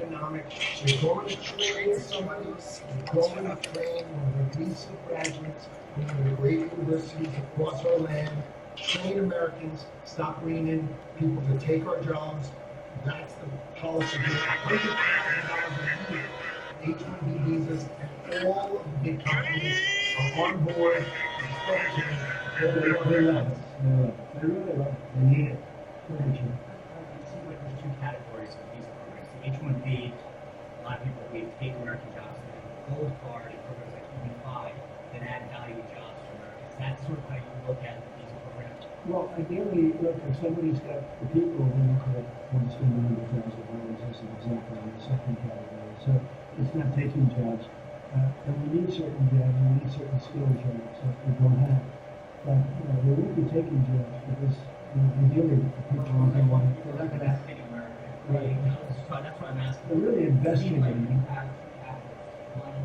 economic. They're going to train somebody. They're going to train one of the recent graduates from one of the great universities across our land. Train Americans, stop bringing in people to take our jobs. That's the policy here. $100,000 a year. H-1B visas, and all of the big companies are on board. They really love it. They need it. It seems like there's two categories of visa programs. The H-1B, a lot of people we take American jobs, and then the Gold Card and programs like EB-5 that add value jobs for Americans. That's sort of how you look at the visa program. Well, ideally, look, if somebody's got the people who could want to spend $100,000 as an example in the second category. So it's not taking jobs. And we need certain jobs, we need certain skill jobs that we don't have. But, they won't be taking jobs because, ideally, the people aren't going to want to. They're not going to stay in America. Right. That's what I'm asking. They're really investing in You have one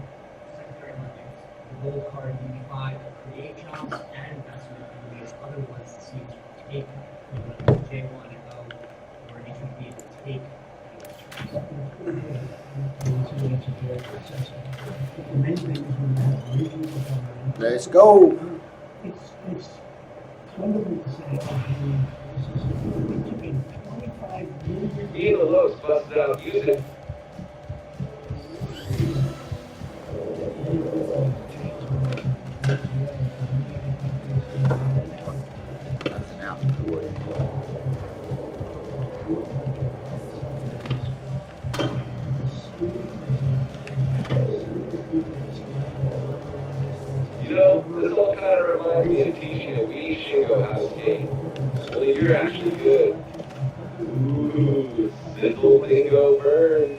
Secretary Mullins, the Gold Card, EB-5 to create jobs and investment, and these other ones that seem to take, J1 and O, or H-1B to take. The main thing is when you have regional economy. Let's go. It's wonderful to say, okay, this is we're keeping 25 million. Ian LaLo's busted out. Use it. That's an out the way. You know, this all kind of reminds me of teaching a wee Shingo how to skate. Only you're actually good. Ooh, simple bingo burn.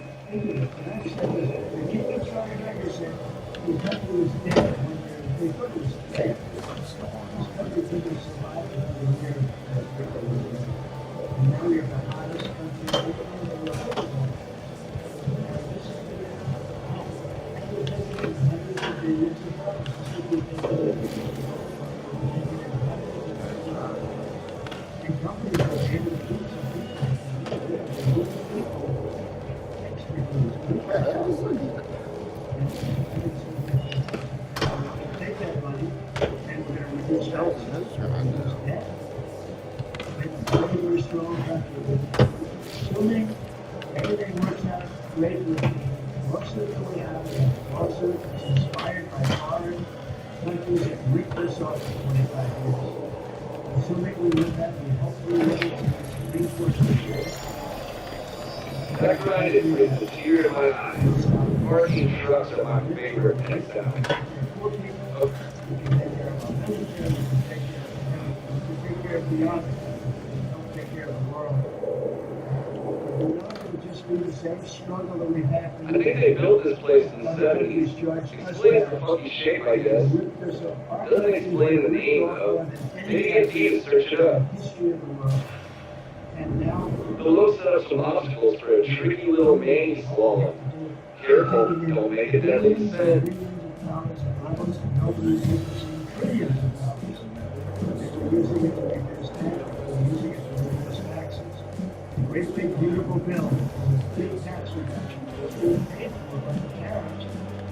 Now you're the hottest country in the world. Take that money and we're going to reduce debt. It's a very, very strong country. Assuming everything works out great with most of the way out, lawsuit is inspired by foreign countries that ripped us off for 25 years. Assuming we win that, we hopefully win it to reinforce the share. That grinded brings a tear to my eye. Parking trucks are my favorite textile. We can take care of our military, we can take care of the army, we don't take care of the world. We know it would just be the same struggle that we've had. I think they built this place in the 70s. Explains the funky shape, I guess. Doesn't explain the name, though. Maybe get T to search it up. History of the world. And now, The low set up some obstacles for a tricky little mini slalom. Careful, don't make a deadly descent. Nobody's using trillions of dollars. They're using it to reduce debt, they're using it to reduce taxes. A great big beautiful bill, with big tax reduction, it's being paid for by the tariffs.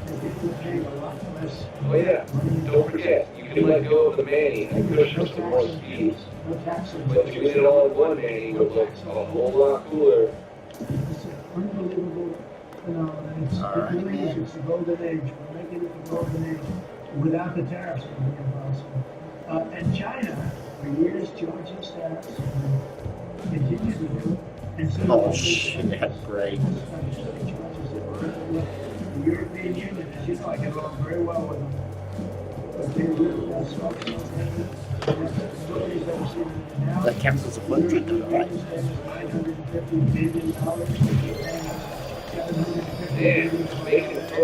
And people are paying a lot less. Oh yeah, don't forget, you can let go of the mani and push up some more speed. No taxes. But if you get it all in one mani, it would look a whole lot cooler. It's an unbelievable phenomenon. It's it's the golden age. We're making it the golden age. Without the tariffs, it would be impossible. And China, for years, Georgia tariffs continue to do it. And so Oh shit, great. the European Union, as you know, I get along very well with them. But they really are structural things. That counts as a blood treatment, right? $950 billion. Damn, making it so.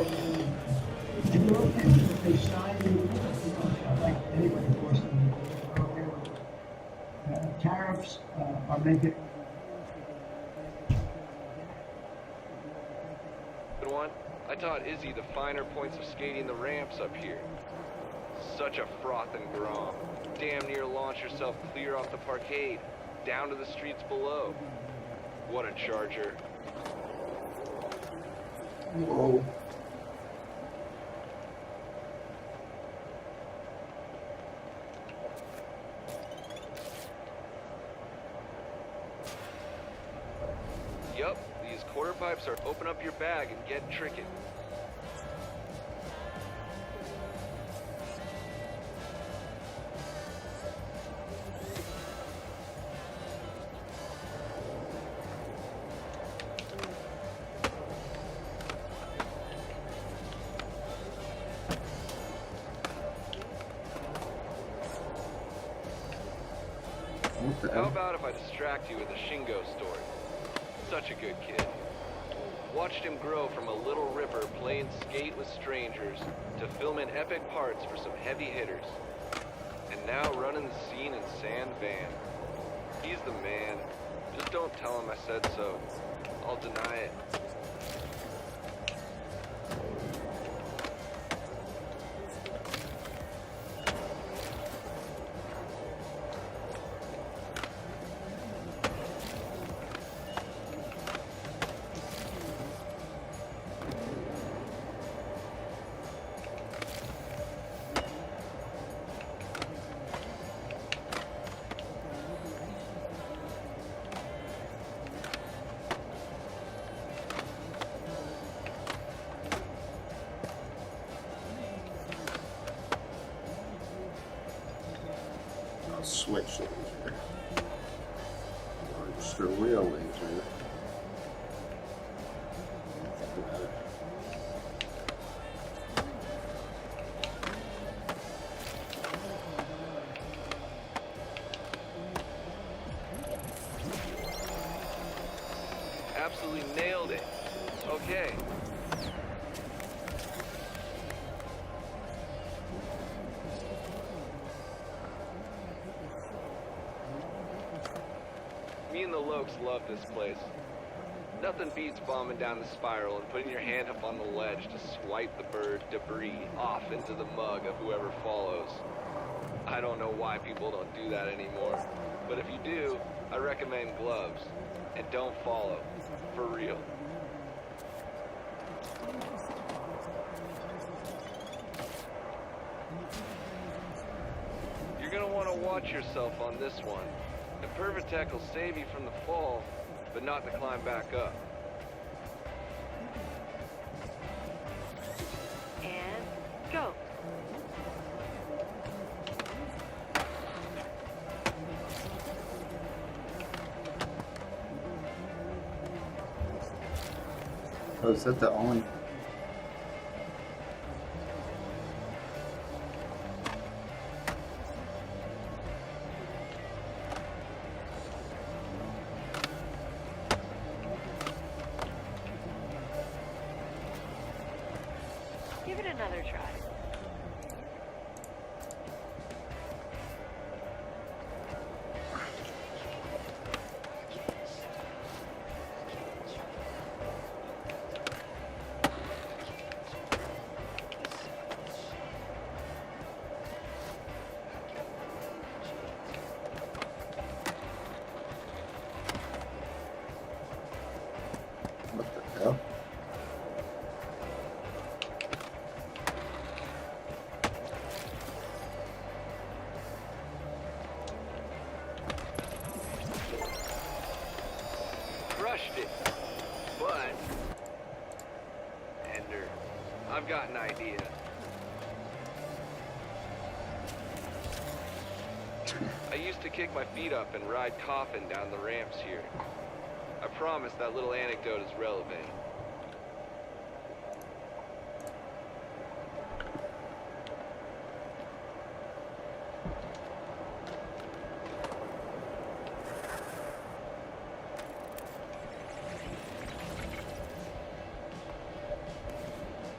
And you're okay, if they sign you, it's not like anybody forced them to do it. Tariffs are making. One, I taught Izzy the finer points of skating the ramps up here. Such a froth and grom. Damn near launch yourself clear off the parkade, down to the streets below. What a charger. Whoa. Yup, these quarter pipes are open up your bag and get tricky. What the How hell? about if I distract you with a Shingo story? Such a good kid. Watched him grow from a little ripper playing skate with strangers to filming epic parts for some heavy hitters. And now running the scene in San Van. He's the man. Just don't tell him I said so. I'll deny it. I'll switch laser. Or just a real laser. Absolutely nailed it. Okay. Me and the Lokes love this place. Nothing beats bombing down the spiral and putting your hand up on the ledge to swipe the bird debris off into the mug of whoever follows. I don't know why people don't do that anymore, but if you do, I recommend gloves. And don't follow. For real. You're gonna want to watch yourself on this one. The Pervatech will save you from the fall, but not the climb back up. And go. Oh, is that the only? Give it another try. What the hell? Crushed it. But, Ender, I've got an idea. I used to kick my feet up and ride Coffin down the ramps here. I promise that little anecdote is relevant.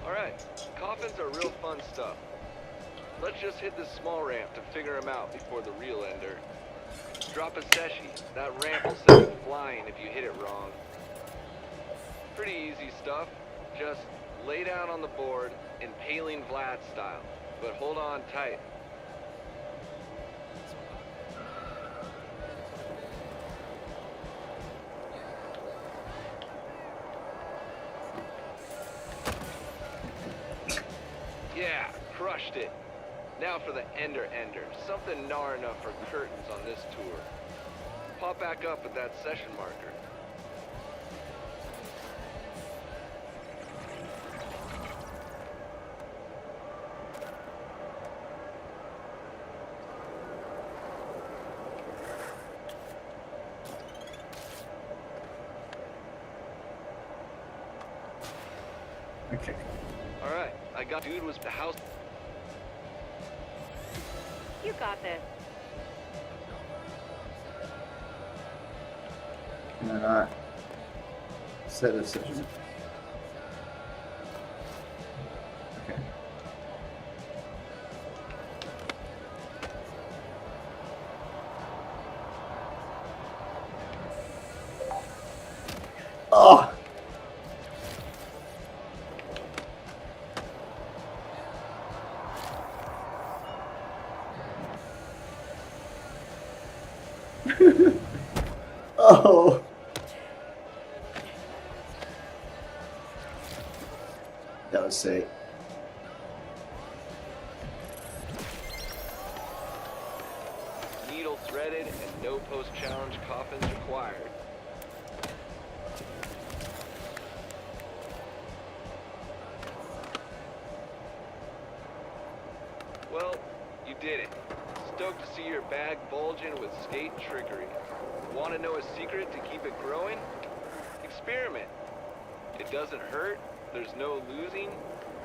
Alright, coffins are real fun stuff. Let's just hit this small ramp to figure him out before the real Ender. Drop a seshi. That ramp will send it flying if you hit it wrong. Pretty easy stuff. Just lay down on the board, impaling Vlad style. But hold on tight. Smashed it. Now for the Ender. Something gnar enough for curtains on this tour. Pop back up at that session marker. Okay. Alright, I got dude was the house. You got this. Can I not set a session? Okay. Oh! Oh! That was sick. Needle threaded and no post-challenge coffins required. Well, you did it. Stoked to see your bag bulging with skate trickery. Want to know a secret to keep it growing? Experiment. It doesn't hurt, there's no losing,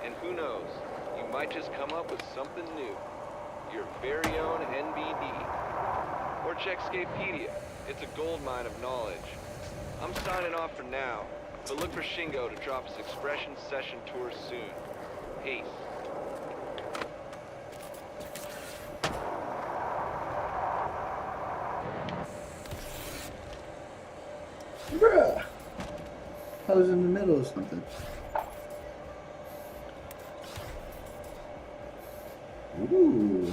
and who knows, you might just come up with something new. Your very own NBD. Or check Skatepedia. It's a goldmine of knowledge. I'm signing off for now, but look for Shingo to drop his Expression Session tour soon. Peace. Bruh! I was in the middle of something. Ooh.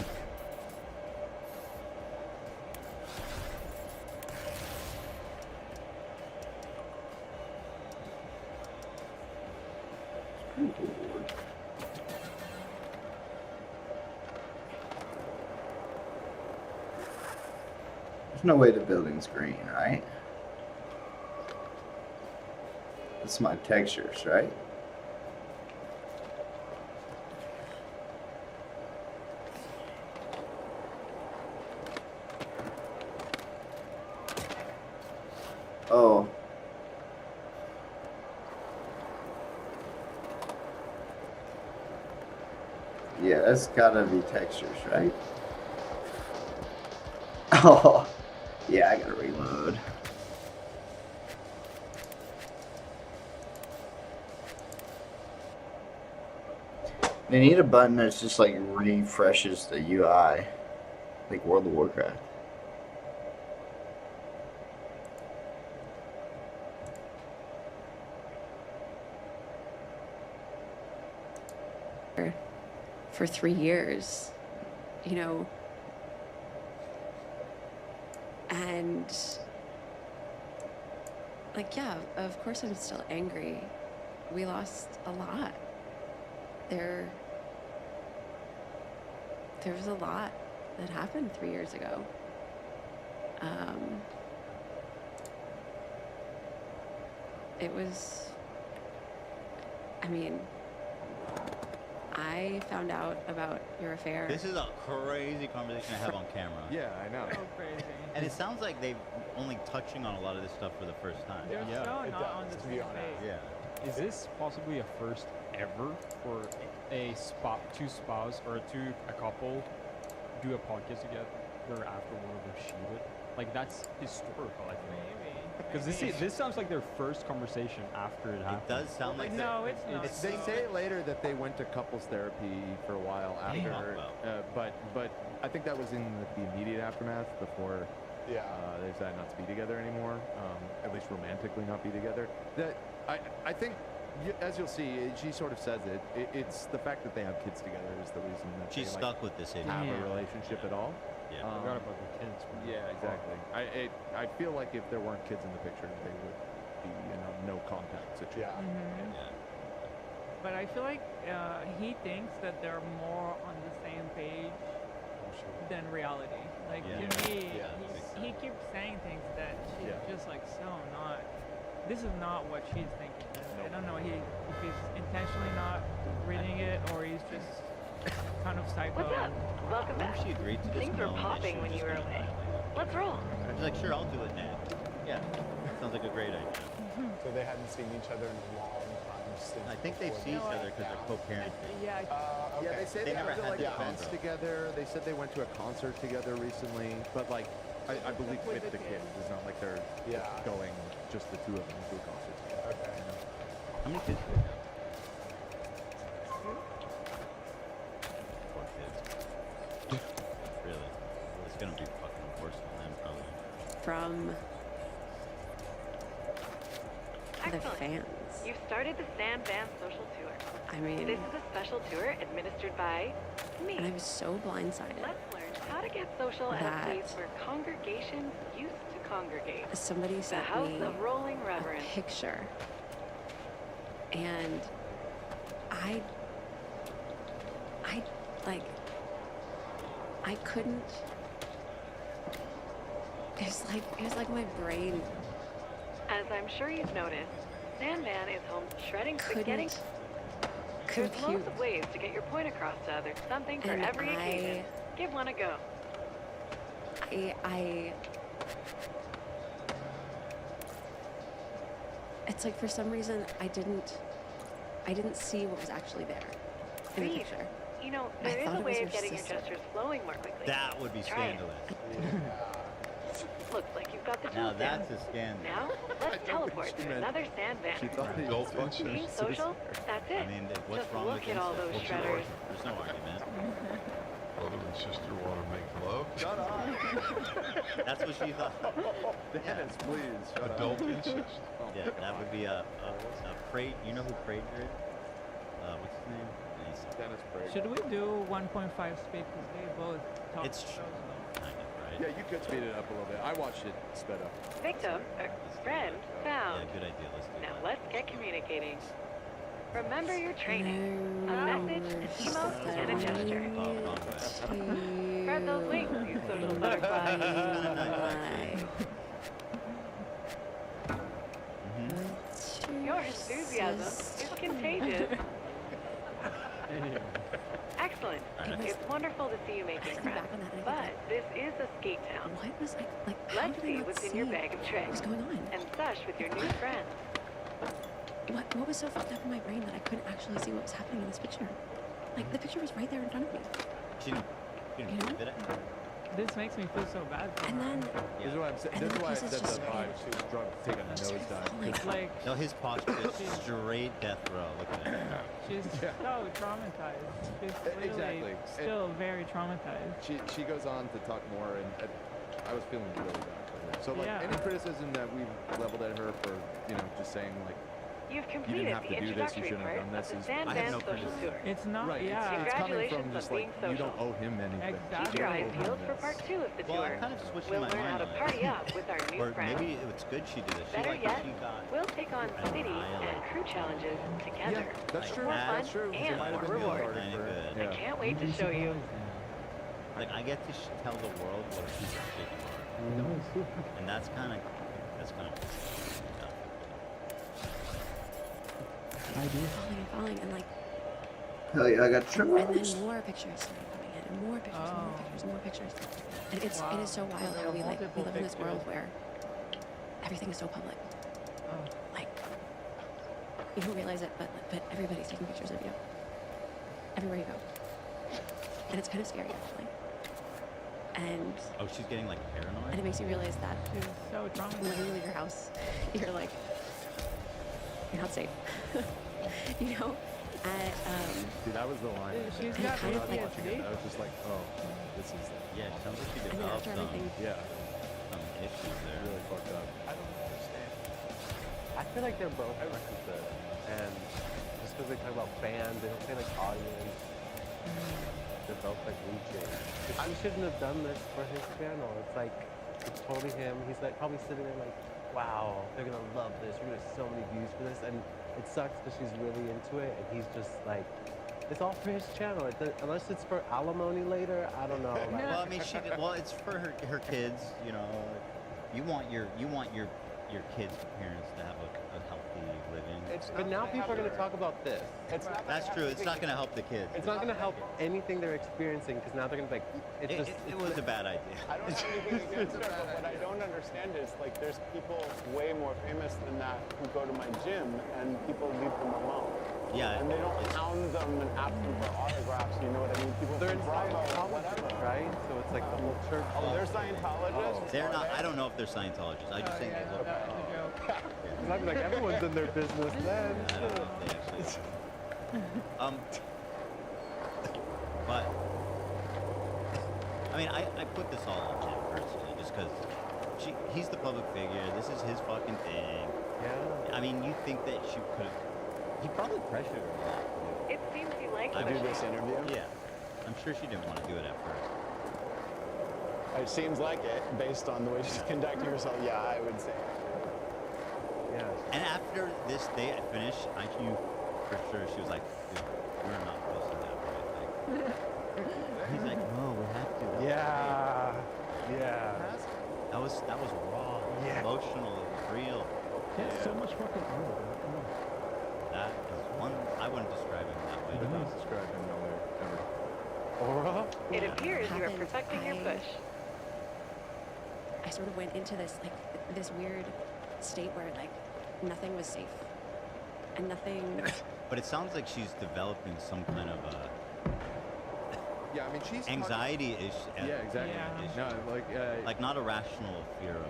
There's no way the building's green, right? That's my textures, right? Oh. Yeah, that's gotta be textures, right? Oh. Yeah, I gotta reload. They need a button that's just like refreshes the UI, like World of Warcraft. For 3 years, you know, and like, yeah, of course I'm still angry. We lost a lot. There was a lot that happened 3 years ago. It was, I mean, I found out about your affair. This is a crazy conversation to have on camera. Yeah, I know. So crazy. And it sounds like they're only touching on a lot of this stuff for the first time. They're Yeah, still it not does, on the to same be honest. page. Yeah. Is this possibly a first ever for a couple do a podcast together after one of them cheated? Like, that's historical, I think. Maybe. Because this sounds like their first conversation after it happened. It does sound like No, it's not. They say later that they went to couples therapy for a while They after, talk about. but I think that was in the immediate aftermath before they decided not to be together anymore. At least romantically not be together. That I think, as you'll see, she sort of says it's the fact that they have kids together is the reason that She's they stuck with this have idea. a relationship at all. Yeah. I forgot about the kids. Man. Yeah, exactly. I feel like if there weren't kids in the picture, they would be in a no contact situation. Yeah. but I feel like he thinks that they're more on the same page than reality. Like Yeah. to me, Yeah, he keeps saying things that she's Yeah. just like so not. This is not what she's thinking. I don't know if he's intentionally not reading it or he's just kind of psycho. What's up? Welcome What back. if she agreed to this? Things were and popping she when was you were just away. gonna Let's roll. She's like, sure, I'll do it now. Yeah, sounds like a great idea. So they hadn't seen each other in a long time since. I think they've seen each other because they're co-parenting. Yeah, Okay. Yeah, they say They they never went to had like the events bond. together. They said they went to a concert together recently, but like I believe With with the the kids. kids. It's not like they're Yeah. going just the two of them to a concert together. Okay. You know? How many kids do they have? 4 kids. Really? It's gonna be fucking worse than them, probably. From the Excellent. fans. You've started the Sand Van Social Tour. I mean, This is a special tour administered by me. and I was so blindsided. Let's learn how to get social at a That- place where congregations used to congregate. Somebody The sent House me of Rolling a Reverend. picture, and I couldn't. It was like my brain As I'm sure you've noticed, Sand Van is home to shredding spaghetti. couldn't There's compute. lots of ways to get your point across to others. Something for And every occasion. Give one a go. It's like for some reason I didn't see what was actually there in the Read. picture. You know, I there is thought a it was way your of getting sister. your gestures flowing more quickly. That would be Try it. scandalous. Looks like you've got the Now tools down. that's a scandal. Now, let's teleport to another Sand She Van. thought he was fucking Being social, that's it. I mean, what's Just wrong look with at all those incest? shredders. There's no argument. Brother and sister want to make love. Shut up. That's what she thought. Dennis, please. Shut Adult up. incest. Yeah, that would be a Prager. You know who Prager is? What's his name? He's Dennis Prager. Should we do 1.5 speed because they both talk It's so slow? kind of, right? Yeah, you could speed it up a little bit. I watched it sped up. Victim, friend, found. Yeah, good idea. Let's do Now that. let's get communicating. Remember your training. No, A message, an emote, and a gesture. Oh, wrong way. Spread those wings, you social butterflies. Your enthusiasm is contagious. Excellent. It's wonderful to see you making friends. But this is a skate town. What was I like? How Let's did I see not what's in see your bag of tricks. What's going on? And sesh with your new friends. What was so fucked up in my brain that I couldn't actually see what was happening in this picture? Like the picture was right there in front of me. She didn't did it? This makes me feel so bad. For And her. then This is why I'm saying. And This is then why I the said pieces the just vibe drug take a nosedive. 'cause Like No, his posture is straight death row. Look at it. she's Yeah. so traumatized. She's really Exactly. still very traumatized. she goes on to talk more, and I was feeling really bad for her. So like Yeah. any criticism that we've leveled at her for, just saying like You've you completed didn't have the to do this, you introductory shouldn't part have done of this, the is Sand I have Van no Social criticism. Tour. It's not. right. Yeah. It's coming Congratulations from on just like being you don't social. owe him anything. Exactly. Keep your eyes You don't owe peeled him for this. part 2 of the Well, tour. I'm kind of switching We'll my learn mind how to on it. party up with our new Or friends. maybe it's good she did it. She Better like yet, she got. we'll take on city and crew challenges together. Yeah, that's true. More fun That's true. and Might have more been reward. Kind of good. I can't wait to show you. Like I get to tell the world what a piece of shit you are, and that's kind of. I do. falling, and like, Hell yeah, I got and trimmers. then more pictures started coming in, and more pictures, and more Oh. pictures, and more pictures. And it Wow. is so wild There how were we multiple live in this world pictures. where everything is so public. Oh. Like, you don't realize it, but everybody's taking pictures of you everywhere you go, and it's kind of scary actually. And Oh, she's getting like paranoid. and it makes you realize that She's so when traumatized. you leave your house, you're like, you're not safe, you know. And Dude, that was the line. right She's there. got When I was watching PTSD. it, I was just like, oh, this is Yeah, it sounds like she and then developed after everything, some issues there. really fucked up. I don't understand. I feel like they're both interested, and just because they talk about bands, they don't say like audience. They're both like reaching. He shouldn't have done this for his channel. It's like it's totally him. He's like probably sitting there like, wow, they're gonna love this. We're gonna have so many views for this, and it sucks because she's really into it, and he's just like, it's all for his channel. Unless it's for alimony later, I don't know. Like, Well, I mean, well, it's for her kids. You know, you want your kids' parents to have a healthy living. but now people are going to talk about this. That's true. It's not going to help the kids. It's not going to help anything they're experiencing because now they're going to be like, It was a bad idea. I don't have anything against her, but what I don't understand is like there's people way more famous than that who go to my gym and people leave them alone. Yeah. And they don't hound them and ask them for autographs, you know what I mean? People They're from in Bravo, Scientology, whatever. right? So it's like the whole church. Oh, they're Scientologists? They're not. I don't know if they're Scientologists. I just think they look. I'd be like, everyone's in their business then. I don't know if they actually. But I mean, I put this all on Jim personally, just because he's the public figure. This is his fucking thing. Yeah. I mean, you think that she could have? He probably pressured her a lot. It seems you like I it. do this interview. Yeah, I'm sure she didn't want to do it at first. It seems like it, based on the way she's conducting herself. Yeah, I would say. Yeah. And after this day I finished, I knew for sure she was like, dude, we're not posting that right. He's like, no, we have to. Yeah. Yeah. That was raw. Yeah. Emotional. It was real. There's so much fucking aura. That is one. I wouldn't describe him that way. I would not describe him that way ever. Aura? It appears you are Happened. protecting your bush. I sort of went into this like this weird state where like nothing was safe and nothing. But it sounds like she's developing some kind of Yeah, I mean, she's anxiety issue. Yeah, exactly. Yeah. No, like not a rational fear of.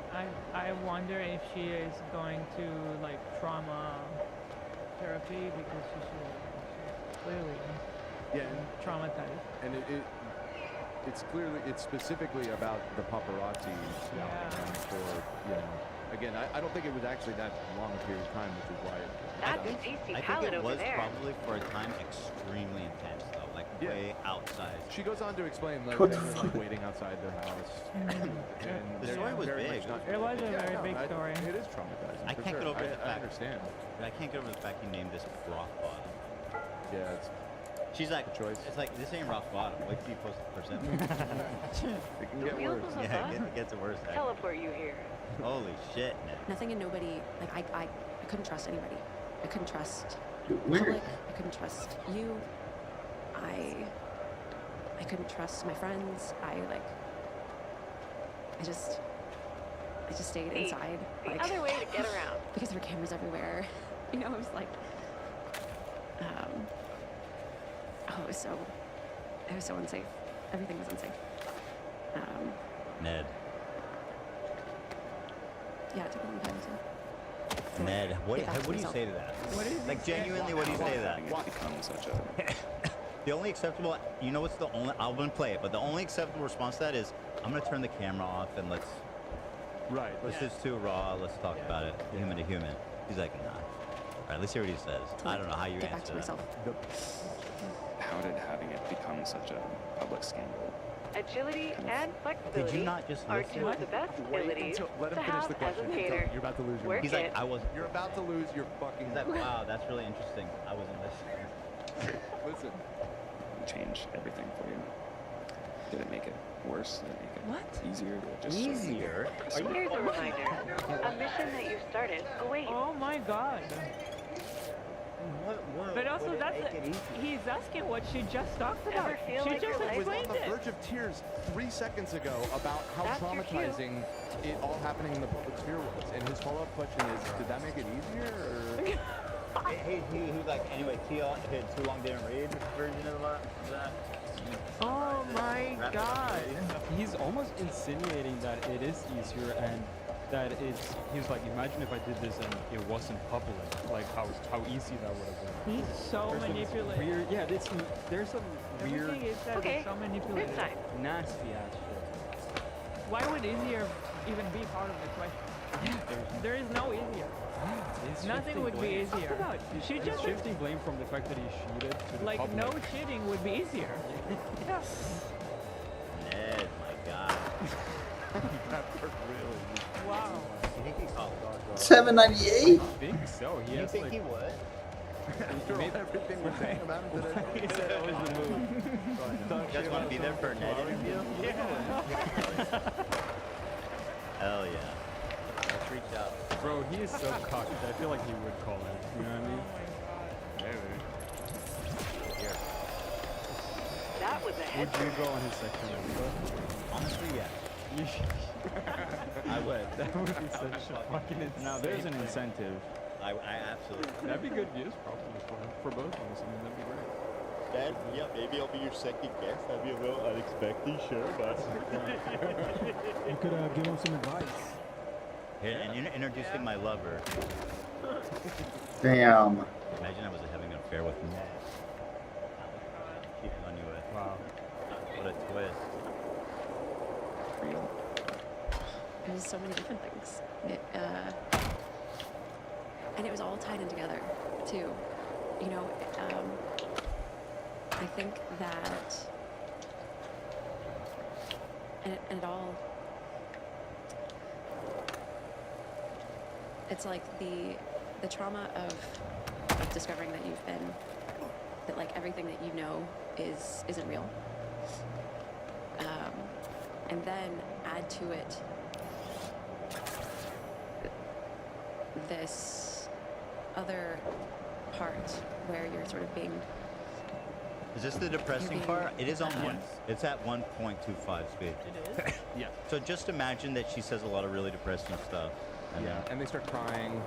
I wonder if she is going to like trauma therapy because she's clearly traumatized. And it's specifically about the paparazzi stuff and for, you know, again, I don't think it was actually that long a period of time, which is why That's a tasty I palate think it over was there. probably for a time extremely intense though, like way outside. She goes on to explain like What they the were fuck? like waiting outside their house. and The they're story was very big. much not- It was a very big story. It is traumatizing. I for can't sure. get over the fact. I understand. I can't get over the fact he named this rock bottom. Yeah, it's She's like, it's like this ain't rock bottom. Wait till you post the first episode. It can The get wheels worse. of a Yeah, bus it gets worse. actually. teleport you here. Holy shit, Nick. Nothing and nobody. Like I couldn't trust anybody. I couldn't trust Weird. public. I couldn't trust you. I couldn't trust my friends. I just stayed inside. The like, other way to get around. because there were cameras everywhere. You know, it was like, it was so unsafe. Everything was unsafe. Ned. Yeah, it took a long time to. Ned, what get back to do you myself. say to that? What is Like genuinely, what do you say to that? The only acceptable, you know what's the only, I'm gonna play it, but the only acceptable response to that is, I'm gonna turn the camera off and let's just too raw, let's talk about it, human to human. He's like, nah. All right, let's hear what he says. I don't know how you Get back answer to that. myself. How did having it become such a public scandal? Agility and flexibility Did you not just are listen? two of the best abilities Let to him finish have the as a question. skater. You're about to lose your Work He's it. like, I wasn't. You're about to lose your fucking. He's like, wow, that's really interesting. I wasn't listening. Listen. Change everything for you. Did it make it worse? Did it make it What? easier? Did it just sort of- Easier? Here's a reminder. A mission that you started awaits. Oh my god. But also that's he's asking what she just talked about. Ever feel She like just your life was on explained the it. verge of tears 3 seconds ago about how That's your cue. traumatizing it all happening in the public sphere was. And his follow-up question is, did that make it easier? Or? Who's like, anyway, too long didn't read version of that. Oh my Wrap it up, god. baby. He's almost insinuating that it is easier and that it's. He's like, imagine if I did this and it wasn't public, like how easy that would have been. He's so There's some manipulative. Weird, yeah, there's some weird, Everything is said Okay, is so manipulative. this time. nasty ass shit. Why would easier even be part of the question? There is no easier. It's Nothing shifting would be blame. easier. She It's just shifting blame from the fact that he cheated to the like public. no cheating would be easier. Ned, my God. That part really. Wow. You think he caught $7.98. I think so. He You has think like. he would? After all everything we're saying about him today. He said it was the move. You guys want to be there for a net interview? Hell yeah. Let's reach out. Bro, he is so cocky. I feel like he would call in. You know what I mean? Maybe. Here. That was a Would head. you go on his section of Honestly, yeah. I would. That would be such a fucking insane. Now there's an incentive. I absolutely. That'd be good views probably for both of us. I mean, that'd be great. Dad, yeah, maybe I'll be your second guest. That'd be a little unexpected, sure, but. You could give him some advice. Here, and you're introducing my lover. Damn. Imagine I was having an affair with Ned. Cheating on you with. Wow. What a twist. Real. It was so many different things. And it was all tied in together, too. You know, I think that, and it all, it's like the trauma of discovering that you've been, that like everything that you know isn't real. And then add to it this other part where you're sort of being. Is this the depressing part? It is on one. It's at 1.25 speed. It is? Yeah. So just imagine that she says a lot of really depressing stuff. Yeah, and they start crying.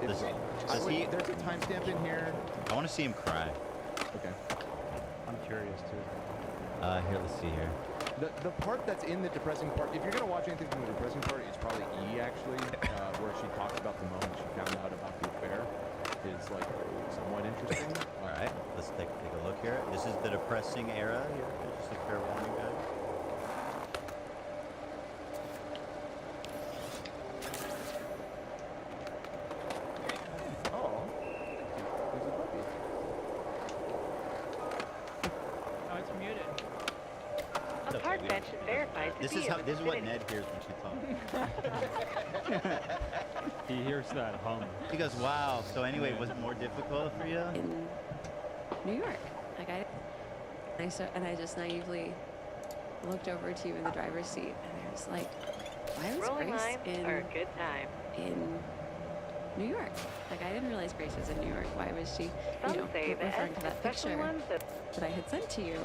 It's Does- rough. does he- There's a timestamp in here. I want to see him cry. Okay. I'm curious too. Here, let's see here. The part that's in the depressing part, if you're gonna watch anything from the depressing part, it's probably E actually, where she talks about the moment she found out about the affair. Is like somewhat interesting. All right, let's take a look here. This is the depressing era here. Just a fair warning, guys. Oh, there's a puppy. Oh, it's muted. A park bench is verified to This be is in how. the This is what vicinity. Ned hears when she talks. He hears that hum. He goes, "Wow." So anyway, was it more difficult for you? In New York. Like I just naively looked over to you in the driver's seat, and I was like, why was Rolling Grace lines are a good time. in New York? Like I didn't realize Grace was in New York. Why was she? Some You know, say that, referring to that especially picture ones that that I had sent to you,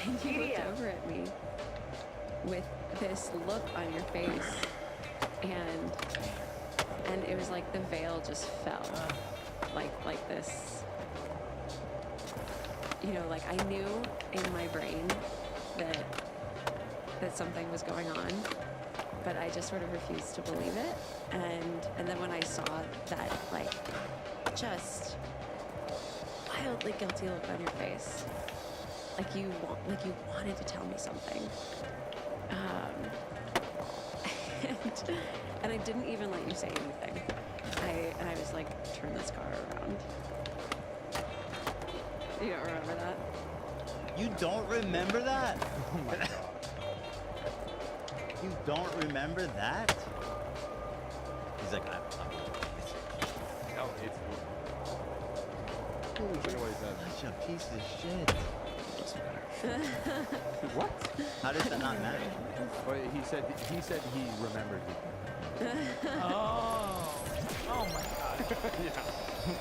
and you looked PDF. over at me with this look on your face, and it was like the veil just fell, like this. You know, like I knew in my brain that something was going on, but I just sort of refused to believe it. And then when I saw that, like, just wildly guilty look on your face, like you wanted to tell me something, and I didn't even let you say anything. I was like, turn this car around. You don't remember that? You don't remember that? Oh my god. You don't remember that? He's like, I'm Oh, it's. What is that? such a piece of shit. What? How does that not matter? Well, he said he remembered it. Oh my god. Yeah.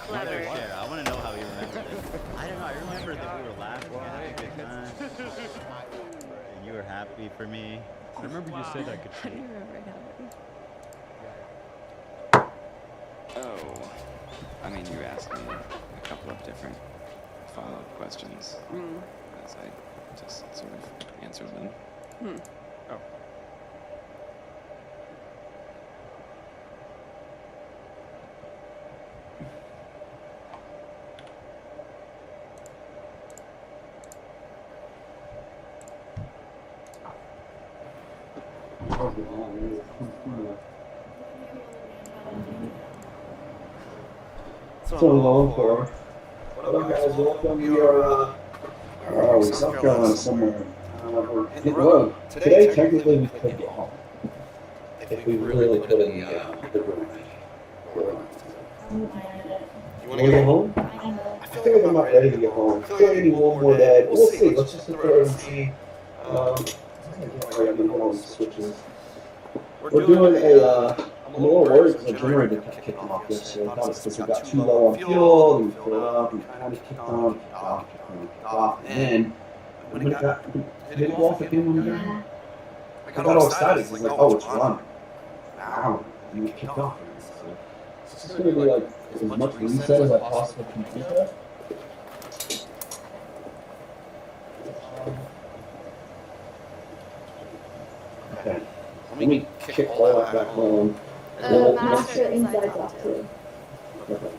Clever. Share. I want to know how he remembered it. I don't know. I remember that we were laughing, having a good time. And you were happy for me. I remember you said I could. How do you remember it happening? Oh, I mean, you asked me a couple of different follow-up questions as I just sort of answered them. Oh. So long for. What up, guys? Welcome. We are, where are we? South Carolina somewhere. or hit the road. Today, technically, we could get home. If we really put in the room. You want to get home? I feel like I'm not ready to get home. I feel like I need one more day. We'll see. Let's just sit there and see. Switches. We're doing a. I'm a little worried because the generator kept kicking off yesterday. I thought it's because we got too low on fuel. We filled it up. We kind of kicked on, kicked off, and then when it got, did it go off again when we got here? I got all excited. It's like, oh, it's running. Wow, and we kicked off. So it's just going to be like as much reset as I possibly can think of. Okay, let me kick all that back on. Master inside's off too. Okay.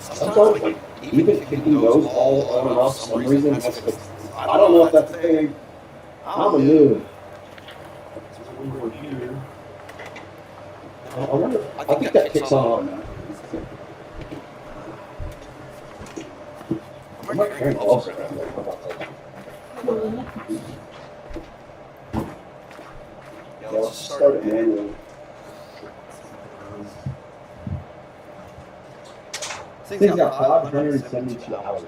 Sometimes, like, even kicking those all on and off for some reason, I don't know if that's a thing. I'm a noob. So we were here. I wonder, I think that kicks on now. I might carry gloves around there. How about that? Yeah, let's just start it manually. Thing's got 572 hours.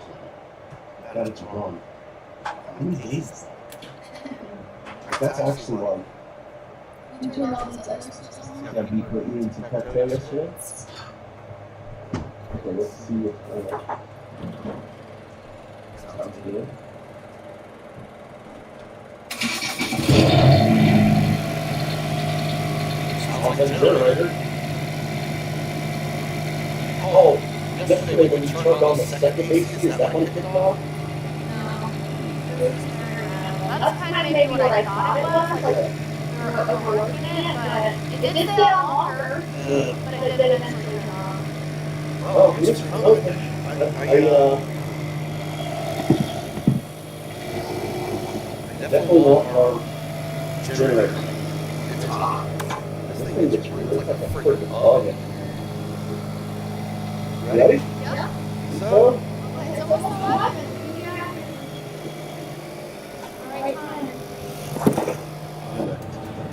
That it's run. How many days is that? That's actually like. Yeah, we put you into Petco yesterday. Okay, let's see if. Sounds good. Sounds like a generator. Oh. Yesterday when you turned on the second AC, is that when it kicked off? That's kind of maybe what I thought it was. Like, we were overworking it, but it did stay on longer. But it did eventually turn off. Oh, it's okay. I definitely want our generator. It's hot. This thing gets really like a freaking oven. Ready? Yeah. So? It's almost 11.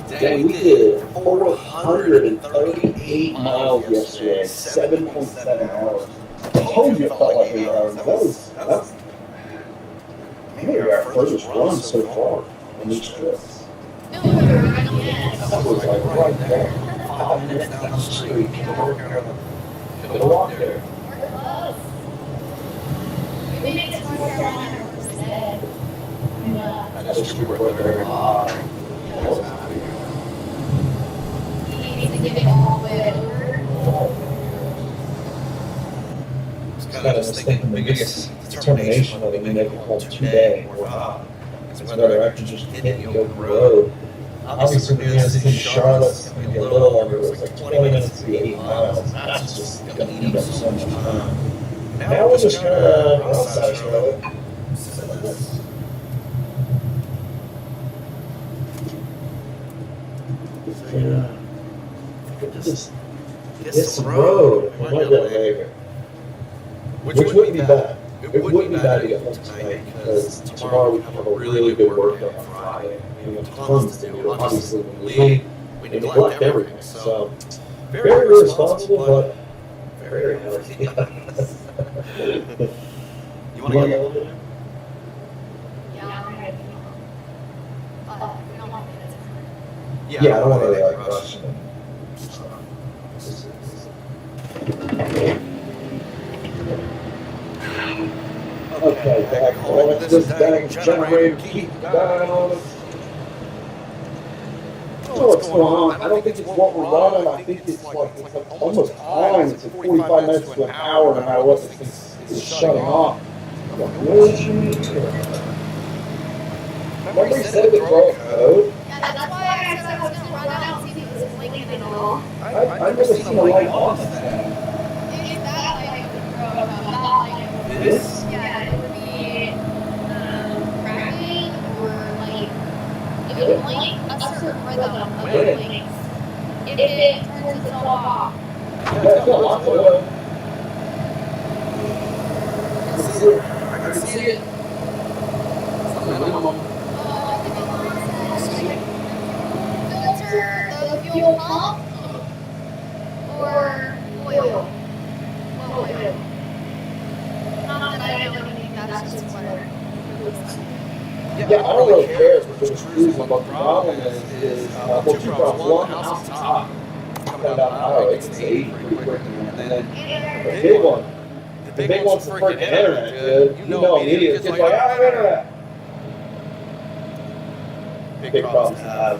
Dang, we did 438 miles yesterday, 7.7 hours. I told you it felt like 8 hours. That's maybe our furthest run so far on these trips. That was like right there. 5 minutes down the street. Could walk there. We made it to North Carolina instead. That's true. We're very high. He needs to get it all the way over. It's kind of thinking the biggest determination of it to make it home today or not. It's whether I can just hit the open road. Obviously, when you see Charlotte, it's going to be a little under. It's like 20 minutes to be 8 miles. That's just going to eat up so much time. Now we're just going to go outside Charlotte. So, yeah. Just hit some road. We might get later. Which wouldn't be bad. It wouldn't be bad to get home tonight because tomorrow we have a really good workout on Friday. We have tons to do. Obviously, when we leave, we neglect everything. So, very irresponsible, but very healthy. You want to get a little bit? Yeah, I'm ready. But we don't want to get it. Yeah, I don't want to like rush it. Okay, back on this dang generator keep dying on us. I don't know what's going on. I don't think it's what we're running. I think it's like almost time. It's like 45 minutes to an hour no matter what this thing is shutting off. Remember you said it was wrong code? Yeah, that's why I said I was going to run out and see if it was blinking at all. I've never seen a light off. If that light would grow up, that light would This? Yeah, it would be cracking or like, it would blink a certain rhythm of the blinks. If it turns itself off. Yeah, it's got lots of oil. see it. I can see it. It's the minimum. Filter the fuel pump or oil? What oil? Not that I know anything, that's just what Yeah, I don't really care if it's cruising, but the problem is well, two problems. One, the house is hot. Coming down the highway, it's 80 pretty quick. And then the big one. The big one's the freaking internet, dude. You know immediately. It's like, I have internet. Big problems to have.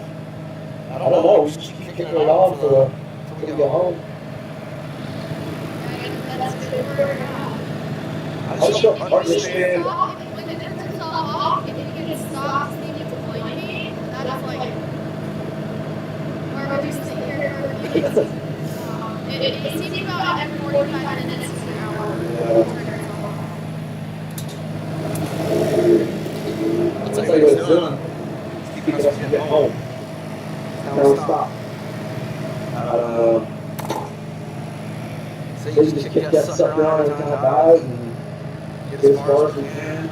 I don't know. We just keep kicking it on until we get home. I just don't understand. when the turns off, if you get stopped needing to point me, that's like, or would you sit here it seems about every 45 minutes to an hour. I'll tell you what it's doing. It's keeping us from getting home. Now stop. So you just kick that sucker on and kind of dive and get as far as we can.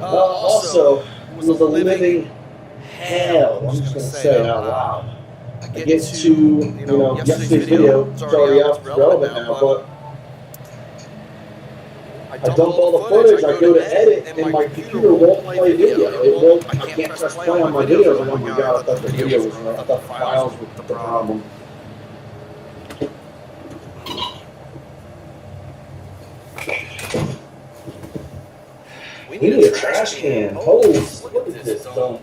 Also, it was a living hell. I'm just going to say it out loud. I get to, yesterday's video, it's already out, it's relevant now, but I dump all the footage, I go to edit, and my computer won't play video. It won't, I can't press play on my videos. Oh my god, I thought the video was wrong. I thought the files were the problem. We need a trash can. Holy, look at this dump.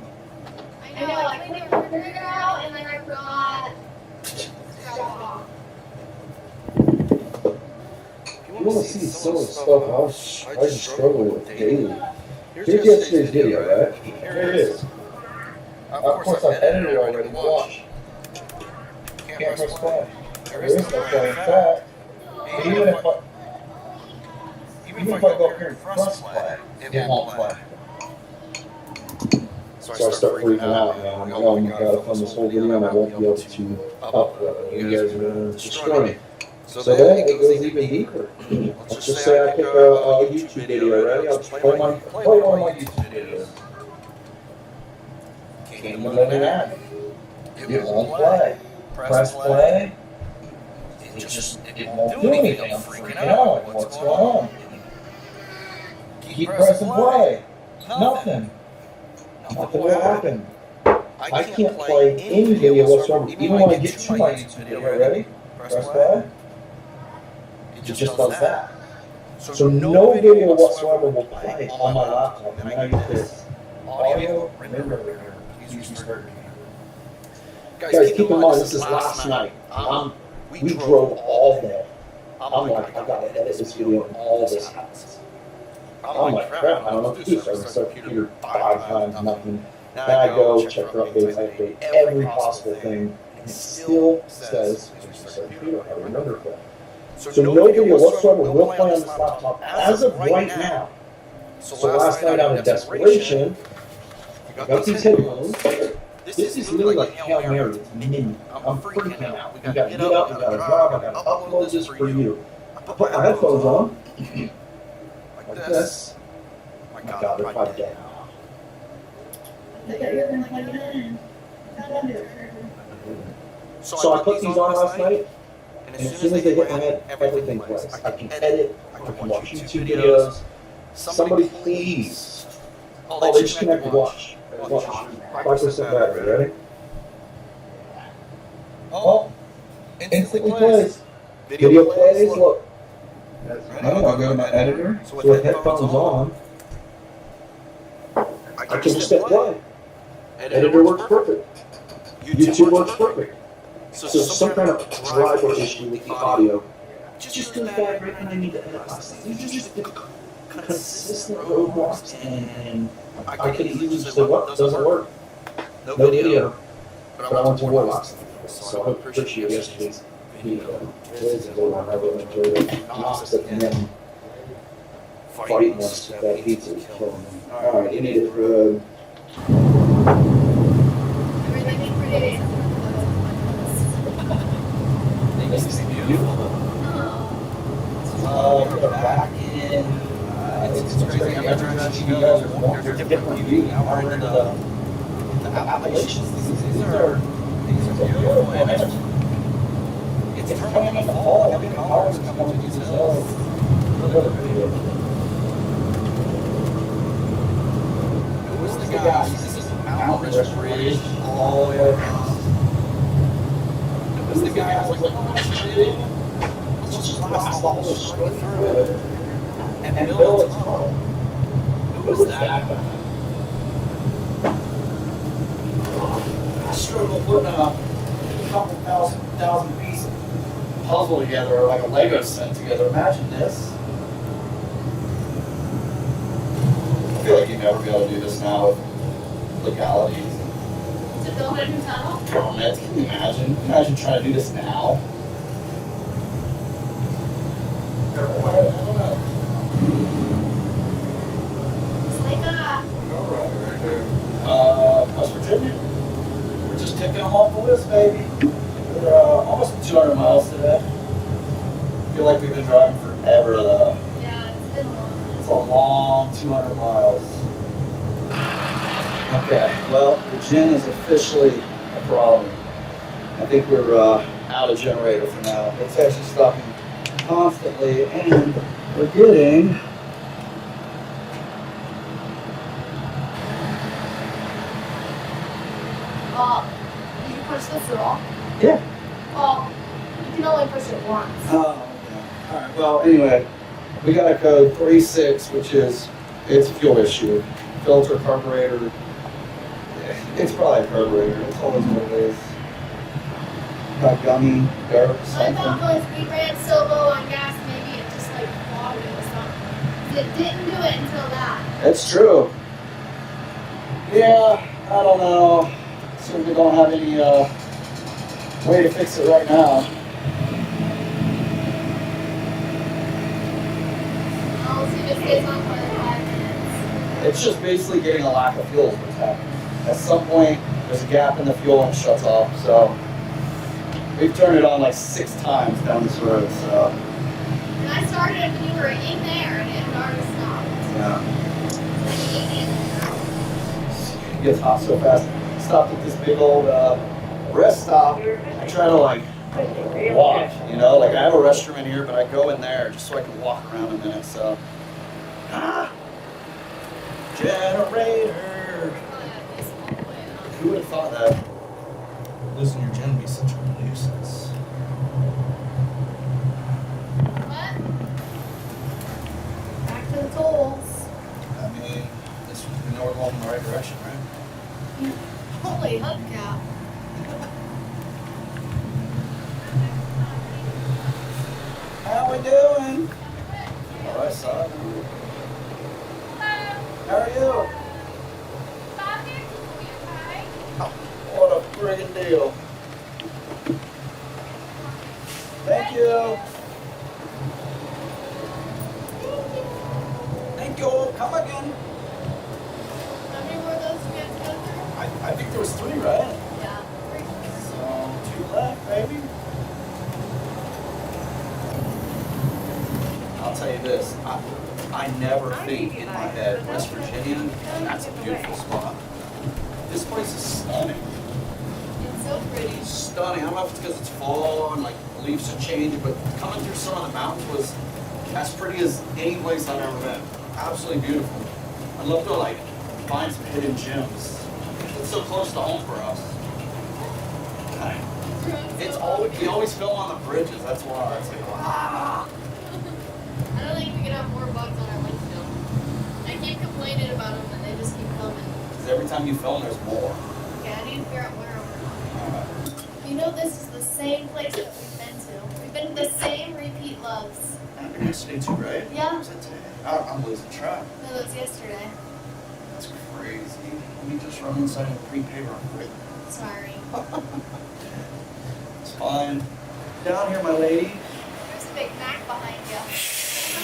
I know, I cleaned the refrigerator out and then I forgot to drop off. You want to see some of the stuff I just struggle with daily. Here's yesterday's video, right? Here it is. Of course, I've edited it already. Watch. Can't press play. There is no play. In fact, even if I go up here and press play, it won't play. So I start freaking out, man. I'm like, oh my god, I filmed this whole video and I won't be able to upload it. You guys are going to destroy me. So then it goes even deeper. Let's just say I pick a YouTube video, right? I'll just play one of my YouTube videos. Can't even let it out. It won't play. Press play. It won't do anything. I'm freaking out. Like, what's going on? Keep pressing play. Nothing. Nothing will happen. I can't play any video whatsoever, even when I get to my YouTube video. Ready? Press play. It just does that. So no video whatsoever will play on my laptop. And then I get this audio. Remember, guys, keep in mind, this is last night. We drove all day. I'm like, I gotta edit this video and all this happens. I'm like, crap, I don't know what to do. So I restart the computer 5 times, nothing. Then I go check for updates, I update every possible thing. And it still says, restart the computer. I remember that. So no video whatsoever will play on this laptop as of right now. So last night out of desperation, I got these headphones. This is literally like Hail Mary. It's mini. I'm freaking out. We gotta get up, we gotta drive, I gotta upload this for you. I put my headphones on, like this. My god, they're 5 dead. So I put these on last night. And as soon as they hit my head, everything plays. I can edit, I can watch YouTube videos. Somebody please. Oh, they just connected, watch. Watch. 5% battery, ready? Oh, instantly plays. Video plays, look. Now I'll go to my editor. So with headphones on, I can just hit play. Editor works perfect. YouTube works perfect. So some kind of driver issue with the audio. Just goes bad right when I need to edit last night. These are just consistent roadblocks, and I could easily just say, what, doesn't work. No video. But I went to war last night. So I appreciate yesterday's video. Today's a good one. I really enjoyed it. Opposite and then fighting us with that pizza was killing me. Alright, you need it good. It's beautiful. Put it back in you guys are going, there's a different view. Now we're into the Appalachians. These are beautiful images. It's coming in the fall. Every color is coming to these hills. Who's the guy? This is Mount Rich Bridge all the way across. Who's the guy who's like, oh, let's just blast all the straight through it and build a tunnel? Who was that? I struggle putting a couple thousand piece puzzle together, or like a Lego set together. Imagine this. I feel like you'd never be able to do this now with legalities. To build a new tunnel? Permits, can you imagine? Imagine trying to do this now. It's like West Virginia. We're just ticking them off the list, baby. We're almost 200 miles today. I feel like we've been driving forever, though. Yeah, it's been long. It's a long 200 miles. Okay, well, the gin is officially a problem. I think we're out of generator for now. It's actually stopping constantly, and we're getting Did you push this at all? Yeah. Well, you can only push it once. Oh, okay. All right. Well, anyway, we got a code 36, which is, it's a fuel issue. Filter, carburetor. It's probably a carburetor. It's always what it is. Got gummy, dirt, I something. thought once we ran so low on gas, maybe it just like clogged it or something. It didn't do it until that. It's true. Yeah, I don't know. Certainly don't have any way to fix it right now. I'll see if it stays on for like 5 minutes. It's just basically getting a lack of fuel is what's happening. At some point, there's a gap in the fuel and it shuts off. So we've turned it on like 6 times down this road. So And I started it when you were in there and it had already stopped. yeah, Like, it gets hot so fast. Stopped at this big old rest stop. I try to like walk, you know, like I have a restroom in here, but I go in there just so I can walk around a minute. So generator. Who would have thought that losing your gen would be such a nuisance? what? Back to the tolls. I mean, this we know we're going in the right direction, right? Holy hubcap. How we doing? All right, son. How are you? What a friggin' deal. Thank you. Thank you. Come again. How many more of those do we have to go through? I think there was 3, right? Yeah. So 2 left, baby. I'll tell you this. I never think in my head, West Virginia, that's a beautiful spot. This place is stunning. It's so pretty. Stunning. I don't know if it's because it's fall and like leaves are changing, but coming through some of the mountains was as pretty as any place I've ever been. Absolutely beautiful. I'd love to like find some hidden gems. It's so close to home for us. It's always, we always film on the bridges. That's why it's like I don't think we could have more bugs on our windshield. I keep complaining about them and they just keep coming. because every time you film, there's more. Okay, I need to figure out where we're. You know, this is the same place that we've been to. We've been to the same repeat loves. I've been yesterday too, right? Yeah. Was that today? I'm losing track. No, that was yesterday. That's crazy. Let me just run inside and prepay real quick. Sorry. It's fine. Down here, my lady. There's a Big Mac behind you.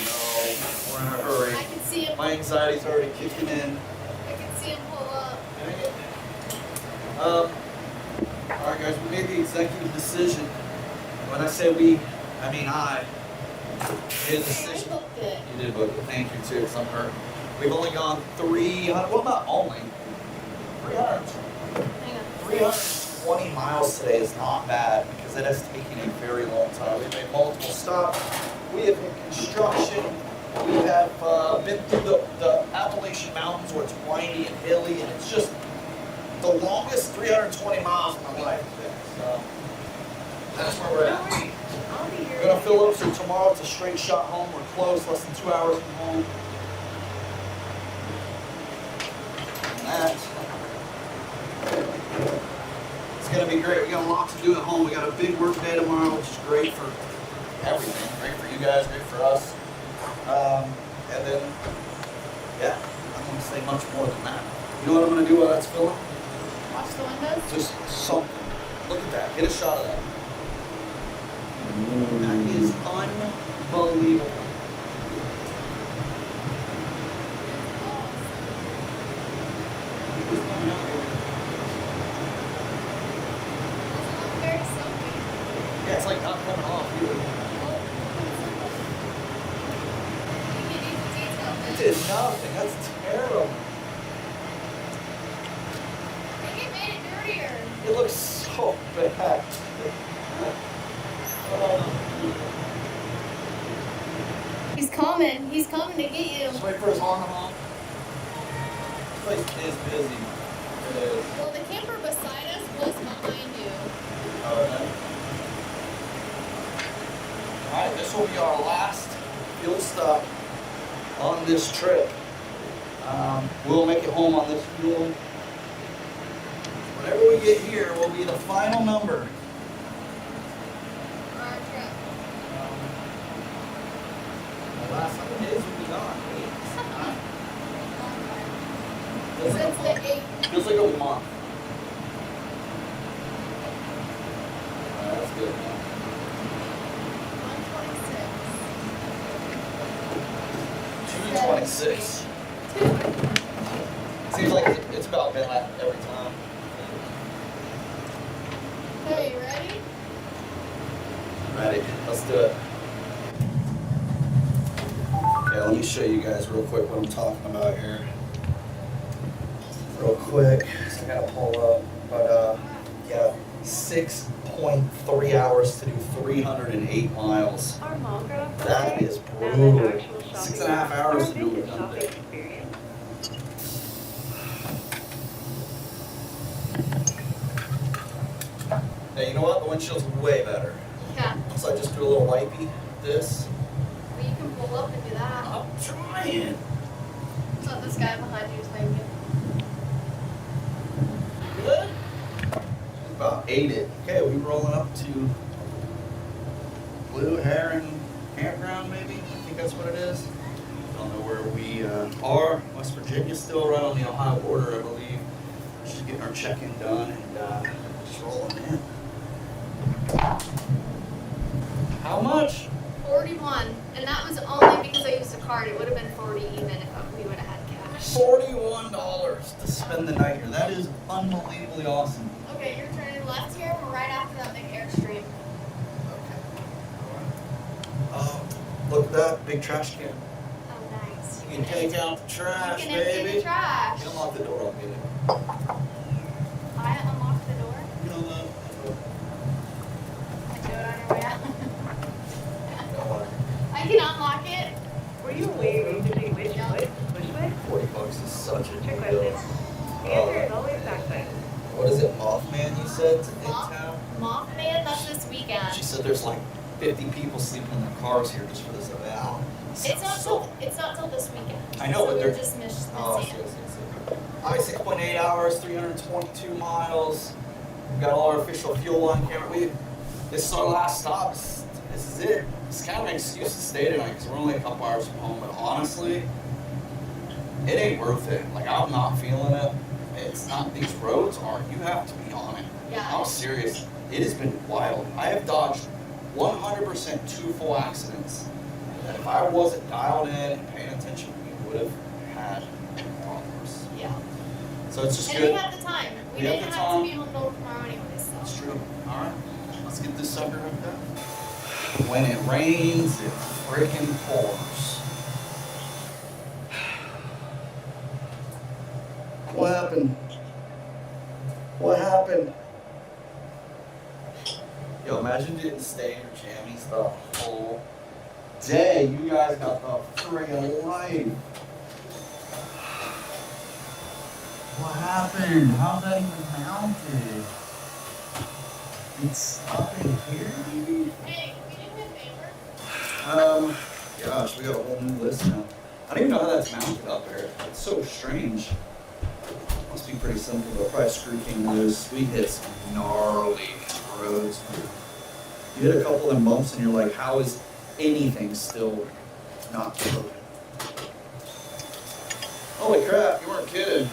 No, we're in a hurry. I can see him. My anxiety's already kicking in. I can see him pull up. All right, guys, we made the executive decision. When I say we, I mean I. Made a decision. I booked it. You did book it. Thank you too, 'cause I'm hurt. We've only gone 300, well, not only, 320 miles today is not bad because it has taken a very long time. We've made multiple stops. We have been construction. We have been through the Appalachian Mountains where it's windy and hilly, and it's just the longest 320 miles of my life today. So that's where we're at. We're gonna fill up, so tomorrow it's a straight shot home. We're close, less than 2 hours from home. And that, it's gonna be great. We got a lot to do at home. We got a big work day tomorrow, which is great for everything. Great for you guys, great for us. And then, yeah, I'm gonna say much more than that. You know what I'm gonna do while that's filming? Watch the windows. Just something. Look at that. Get a shot of that. That is unbelievable. Yeah, it's like not coming off either. It did nothing. That's terrible. I think it made it dirtier. It looks so bad. He's coming. He's coming to get you. Just wait for his arm off. This place is busy. It is. Well, the camper beside us was behind you. Alright, this will be our last fuel stop on this trip. We'll make it home on this fuel. Whenever we get here will be the final number. For our trip. The last couple days will be gone. 8, 9. Since the 8th. Feels like a month. That's good. 226. Seems like it's about been like every time. Okay, you ready? Ready. Let's do it. Okay, let me show you guys real quick what I'm talking about here. Real quick. So I gotta pull up. But yeah, 6.3 hours to do 308 miles. That is brutal. 6.5 hours to do it one day. Hey, you know what? The windshield's way better. Yeah. So I just do a little wipey. This. Well, you can pull up and do that. I'm trying. That's what this guy behind you is thinking. Good. About 8 it. Okay, we rolling up to Blue Heron Campground, maybe? I think that's what it is. Don't know where we are. West Virginia, still right on the Ohio border, I believe. Just getting our check-in done and just rolling in. How much? 41. And that was only because I used a card. It would have been 40 even if we would have had cash. $41 to spend the night here. That is unbelievably awesome. Okay, you're turning left here. We're right after that big Airstream. Look at that big trash can. Oh, nice. You can take out the trash, You can empty baby. the trash. You unlock the door, I'll get it. I unlocked the door. You know that. I do it on your way out. I can unlock it. Were you waving to me which way? $40 is such a Trick deal. question. The answer is always backside. What is it, Mothman, you said, in town? Mothman, that's this weekend. She said there's like 50 people sleeping in their cars here just for this event. It's not till this weekend. I know, so but we're they're just missing Oh, it. yes. 6.8 hours, 322 miles. We've got all our official fuel on camera. This is our last stop. This is it. It's kind of an excuse to stay tonight because we're only a couple hours from home. But honestly, it ain't worth it. Like, I'm not feeling it. It's not, these roads are, you have to be on it. Yeah. I'm serious. It has been wild. I have dodged 100% 2 full accidents. And if I wasn't dialed in and paying attention, we would have had problems. Yeah. So it's just And good. we have the time. We We have didn't the have time. to be able to go tomorrow anyways. So. That's true. All right. Let's get this sucker hooked up. When it rains, it freaking pours. imagine didn't stay in your jammies the whole day. You guys got the friggin' life. What happened? How's that even mounted? It's up in here, maybe? Hey, we didn't have paper. Gosh, we got a whole new list now. I don't even know how that's mounted up there. It's so strange. Must be pretty simple, but probably Screw King knows. We hit some gnarly roads. You hit a couple of them bumps and you're like, how is anything still not broken? Holy crap, you weren't kidding.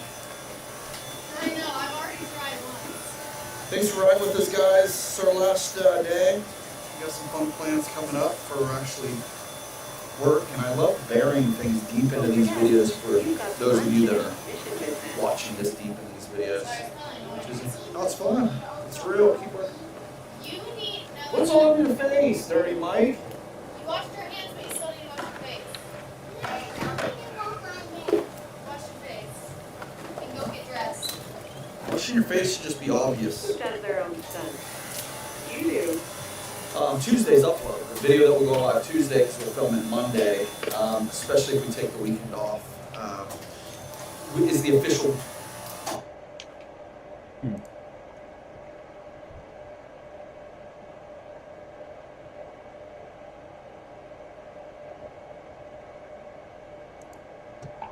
I know, I've already tried once. Thanks for riding with us, guys. It's our last day. We got some fun plans coming up for actually work, and I love burying things deep into these videos for those of you that are watching this deep into these videos. Oh, it's fun. It's real. Keep working. What's all over your face, Dirty Mike? You washed your hands, but you still need to wash your face. Wash your face. And go get dressed. Washing your face should just be obvious. Who does their own stunt? You do. Tuesday's upload. The video that will go live Tuesday because we'll film it Monday, especially if we take the weekend off, is the official.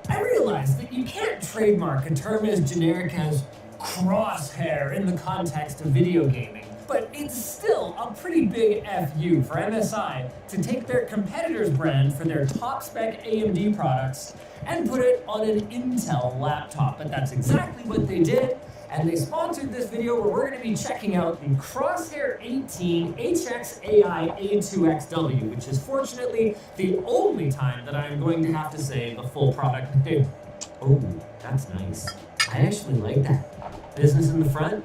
I realize that you can't trademark a term as generic as crosshair in the context of video gaming, but it's still a pretty big FU for MSI to take their competitor's brand for their top-spec AMD products and put it on an Intel laptop. But that's exactly what they did, and they sponsored this video where we're going to be checking out the Crosshair 18 HX-AI A2XW, which is fortunately the only time that I'm going to have to say the full product name. Oh, that's nice. I actually like that. Business in the front,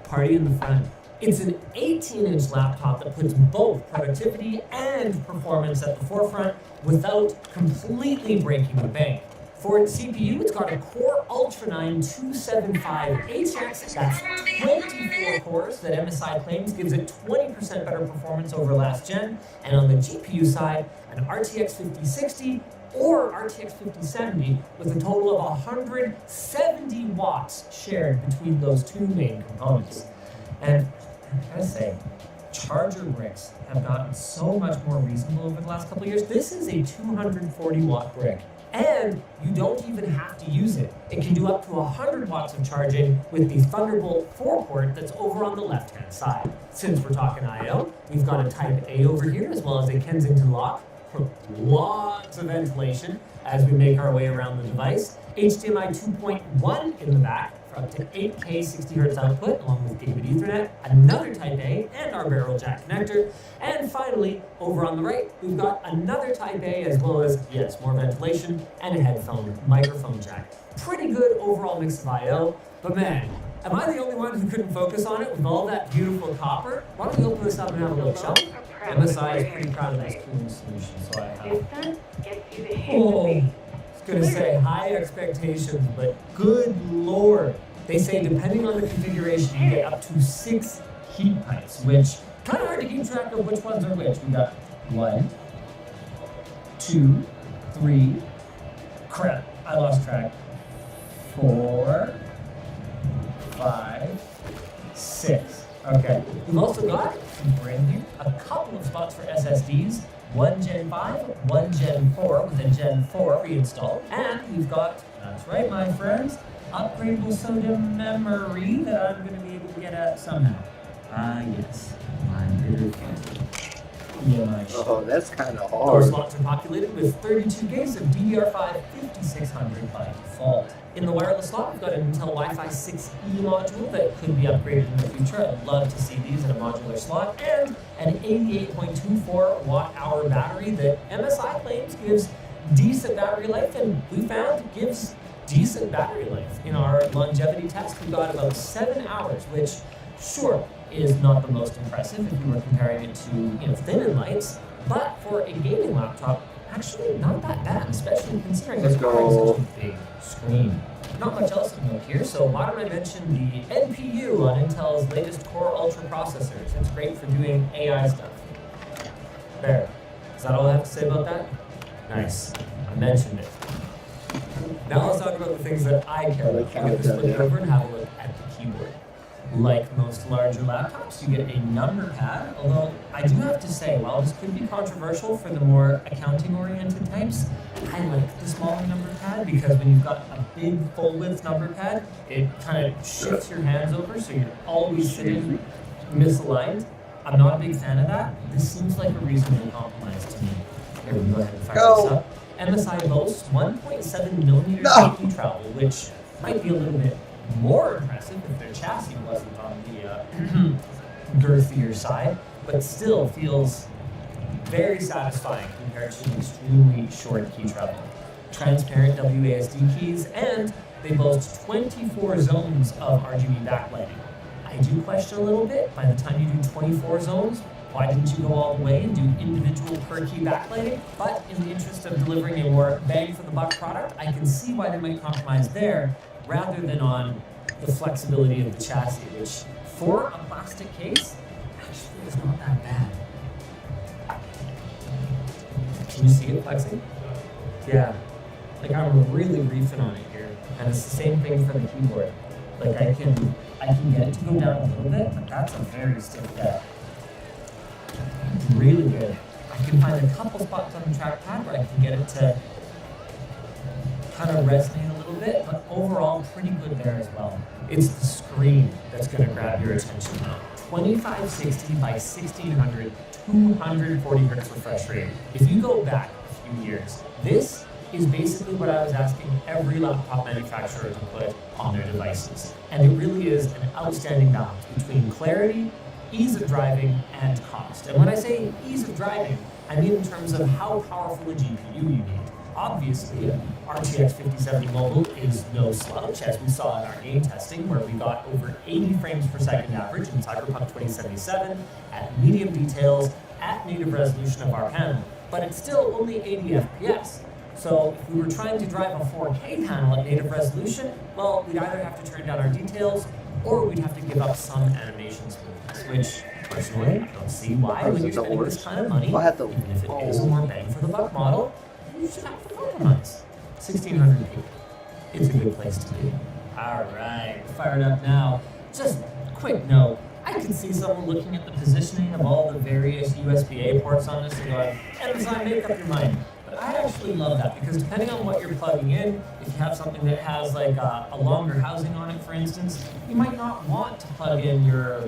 party in the front. It's an 18-inch laptop that puts both productivity and performance at the forefront without completely breaking the bank. For its CPU, it's got a Core Ultra 9 275 HX, that's 24 cores that MSI claims gives it 20% better performance over last gen, and on the GPU side, an RTX 5060 or RTX 5070 with a total of 170 watts shared between those two main components. And I gotta say, charger bricks have gotten so much more reasonable over the last couple of years. This is a 240 watt brick, and you don't even have to use it. It can do up to 100 watts of charging with the Thunderbolt 4 port that's over on the left-hand side. Since we're talking I/O, we've got a Type A over here as well as a Kensington lock. Lots of ventilation as we make our way around the device. HDMI 2.1 in the back for up to 8K 60Hz output along with gigabit Ethernet, another Type A and our barrel jack connector, and finally over on the right we've got another Type A as well as, yes, more ventilation and a headphone microphone jack. Pretty good overall mix of I/O, but man, am I the only one who couldn't focus on it with all that beautiful copper? Why don't we open this up and have a look, shall we? MSI is pretty proud of this cooling solution, so I have. Oh, I was gonna say high expectations, but good lord. They say depending on the configuration, you get up to 6 heat pipes, which kind of hard to keep track of which ones are which. We got 1, 2, 3, crap, I lost track. 4, 5, 6. Okay. We've also got, brand new, a couple of spots for SSDs. One Gen 5, one Gen 4 with a Gen 4 reinstalled. And we've got, that's right, my friends, upgradable SODIMM memory that I'm going to be able to get at somehow. Yes, my bitter candy. Yeah, my shit. Oh, that's kind of Core hard. slots are populated with 32 gigs of DDR5 5600 by default. In the wireless slot, we've got an Intel Wi-Fi 6E module that could be upgraded in the future. I'd love to see these in a modular slot. And an 88.24 watt-hour battery that MSI claims gives decent battery life, and we found gives decent battery life. In our longevity test, we got about 7 hours, which, sure, is not the most impressive if you were comparing it to, thin and lights, but for a gaming laptop, actually not that bad, especially considering it's such a big screen. not much else to note here, so why don't I mention the NPU on Intel's latest Core Ultra processors. It's great for doing AI stuff. There. Is that all I have to say about that? Nice. I mentioned it. Now let's talk about the things that I care about. I'm going to flip it over and have a look at the keyboard. Like most larger laptops, you get a number pad, although I do have to say, while this could be controversial for the more accounting-oriented types, I like the smaller number pad because when you've got a big full-width number pad, it kind of shifts your hands over so you're always sitting misaligned. I'm not a big fan of that. This seems like a reasonable compromise to me. Here, we go ahead and fire this up. MSI boasts 1.7 millimeter safety travel, which might be a little bit more impressive if their chassis wasn't on the girthier side, but still feels very satisfying compared to an extremely short key travel. Transparent WASD keys, and they boast 24 zones of RGB backlighting. I do question a little bit, by the time you do 24 zones, why didn't you go all the way and do individual per key backlighting? But in the interest of delivering a more bang for the buck product, I can see why they might compromise there rather than on the flexibility of the chassis, which for a plastic case actually is not that bad. Can you see it flexing? Yeah. Like I'm really reefing on it here. And it's the same thing for the keyboard. Like I can get it to go down a little bit, but that's a very stiff depth. Really good. I can find a couple spots on the trackpad where I can get it to kind of resonate a little bit, but overall pretty good there as well. It's the screen that's going to grab your attention now. 2560 by 1600, 240 hertz refresh rate. If you go back a few years, this is basically what I was asking every laptop manufacturer to put on their devices. And it really is an outstanding balance between clarity, ease of driving, and cost. And when I say ease of driving, I mean in terms of how powerful a GPU you need. Obviously, RTX 5070 Mobile is no slouch, as we saw in our game testing, where we got over 80 frames per second average in Cyberpunk 2077 at medium details at native resolution of our panel. But it's still only 80 FPS. So if we were trying to drive a 4K panel at native resolution, well, we'd either have to turn down our details, or we'd have to give up some animation smoothness, which, personally, I don't see why when you're spending this kind of money, even if it is a more bang for the buck model, you should have to compromise. 1600p. It's a good place to be. Alright, fired up now. Just a quick note. I can see someone looking at the positioning of all the various USB-A ports on this and going, MSI, make up your mind. But I actually love that because depending on what you're plugging in, if you have something that has like a longer housing on it, for instance, you might not want to plug in your,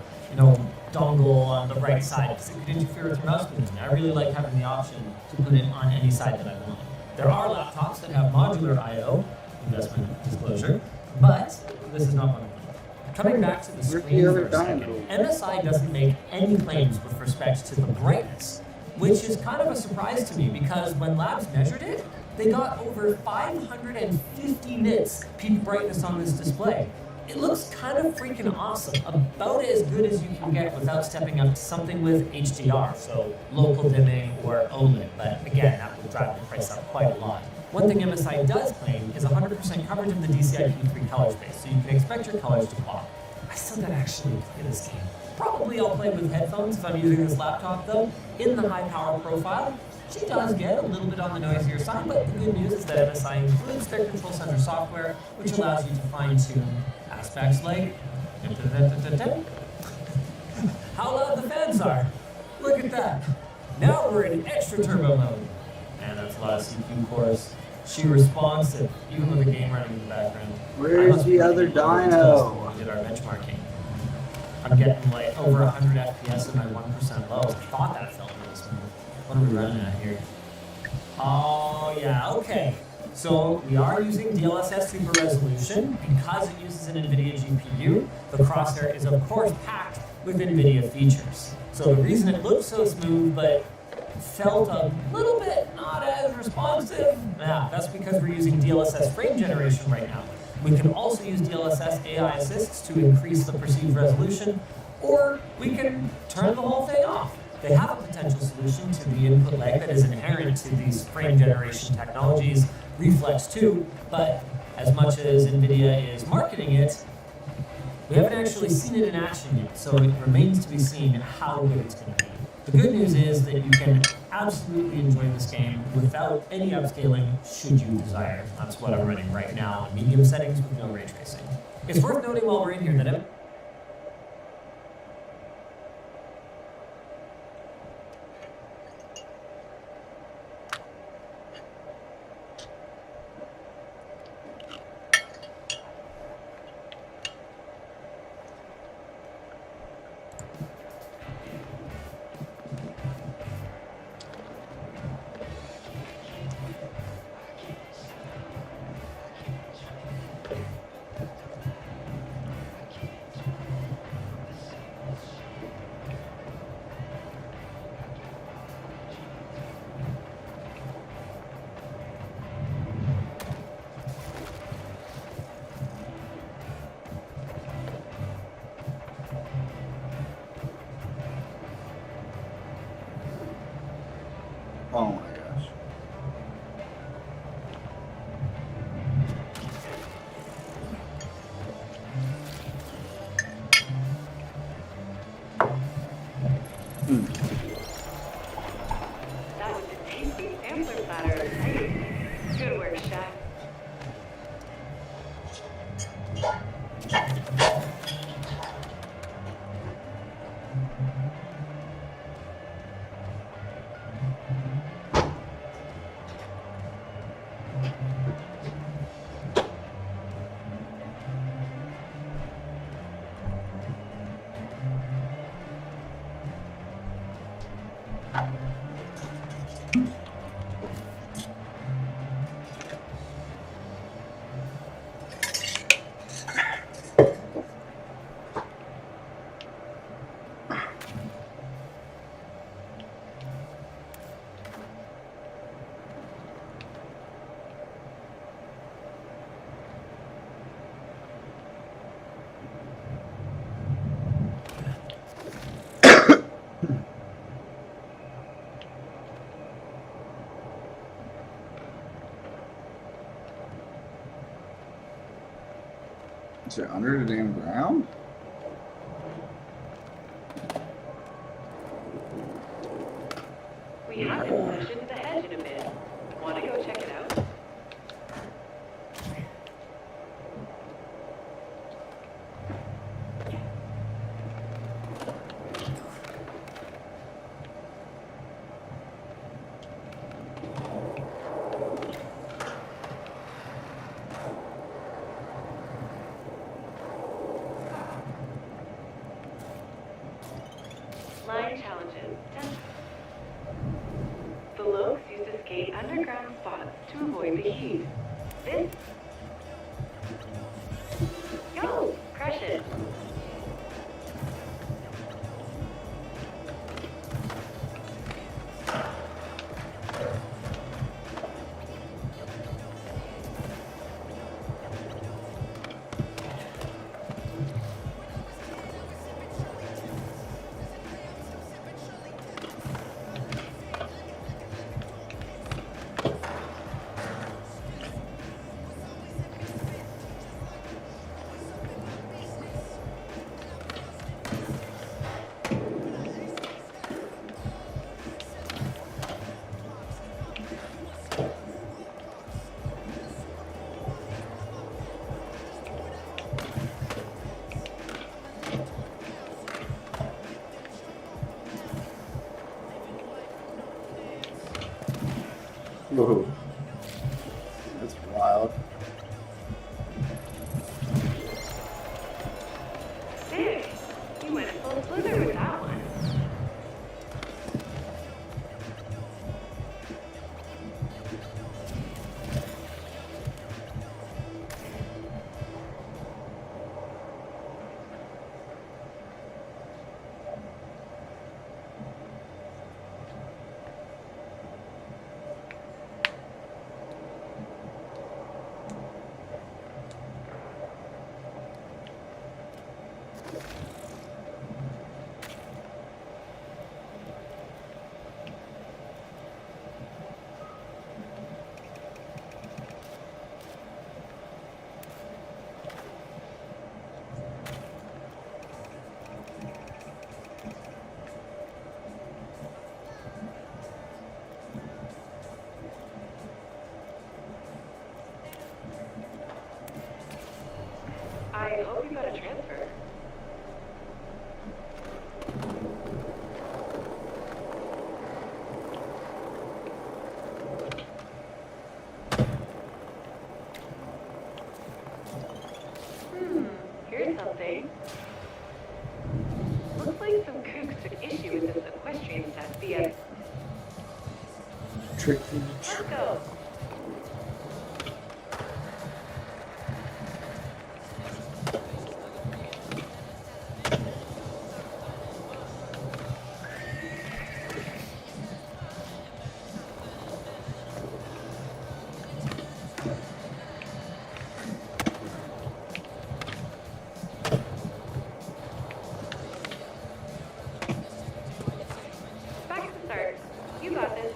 dongle on the right side because it could interfere with your mouse movement. I really like having the option to put it on any side that I want. There are laptops that have modular I/O, investment disclosure, but this is not one of them. Coming back to the screen for a second, MSI doesn't make any claims with respect to the brightness, which is kind of a surprise to me because when labs measured it, they got over 550 nits peak brightness on this display. It looks kind of freaking awesome, about as good as you can get without stepping up to something with HDR, so local dimming or OLED, but again, that will drive the price up quite a lot. One thing MSI does claim is 100% coverage of the DCI-P3 color space, so you can expect your colors to pop. I still gotta actually play this game. Probably I'll play with headphones if I'm using this laptop though. In the high power profile, she does get a little bit on the noisier side, but the good news is that MSI includes their Control Center software, which allows you to fine-tune aspects like how loud the fans are. Look at that. Now we're in extra turbo mode. Man, that's a lot of CPU cores. She responsive, even with the game running in the background. Where's the other dyno? We did our benchmarking. I'm getting like over 100 FPS in my 1% low. I thought that felt really smooth. What are we running at here? Oh yeah, okay. So we are using DLSS Super Resolution because it uses an NVIDIA GPU. The crosshair is of course packed with NVIDIA features. So the reason it looks so smooth but felt a little bit not as responsive, that's because we're using DLSS frame generation right now. We can also use DLSS AI assists to increase the perceived resolution, or we can turn the whole thing off. They have a potential solution to the input lag that is inherent to these frame generation technologies, Reflex 2, but as much as NVIDIA is marketing it, we haven't actually seen it in action yet, so it remains to be seen how good it's going to be. The good news is that you can absolutely enjoy this game without any upscaling should you desire. That's what I'm running right now in medium settings with no ray tracing. It's worth noting while we're in here that Oh my gosh. That was a tasty sampler platter. Good work, chef. Is it under the damn ground? We haven't sectioned the hedge in a bit. Want to go check it out? Line challenges. The Lokes used to skate underground spots to avoid the heat. This... Go! Crush it! Whoa. That's wild. Sick! You went full slither with that one. hope you got a transfer. Here's something. Looks like some kooks took issue with this equestrian test via. Trick. Let's go. Back at the start. You got this.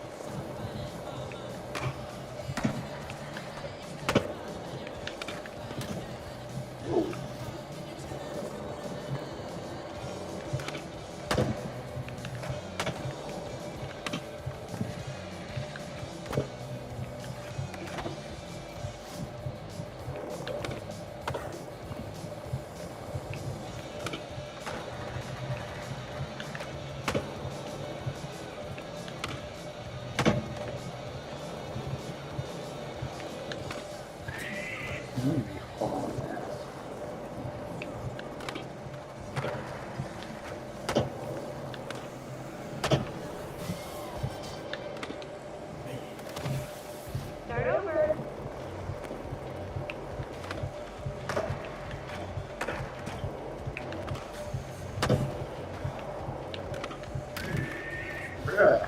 Start over. Yeah.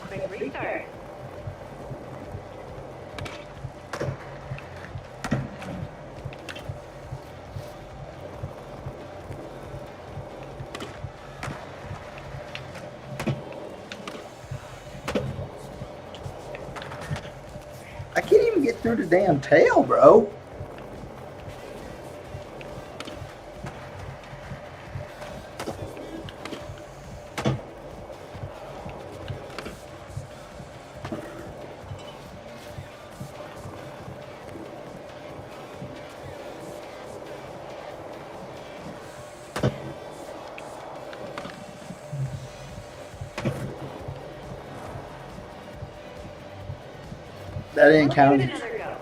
Quick restart. I can't even get through the damn tail, bro. That didn't count. Another go.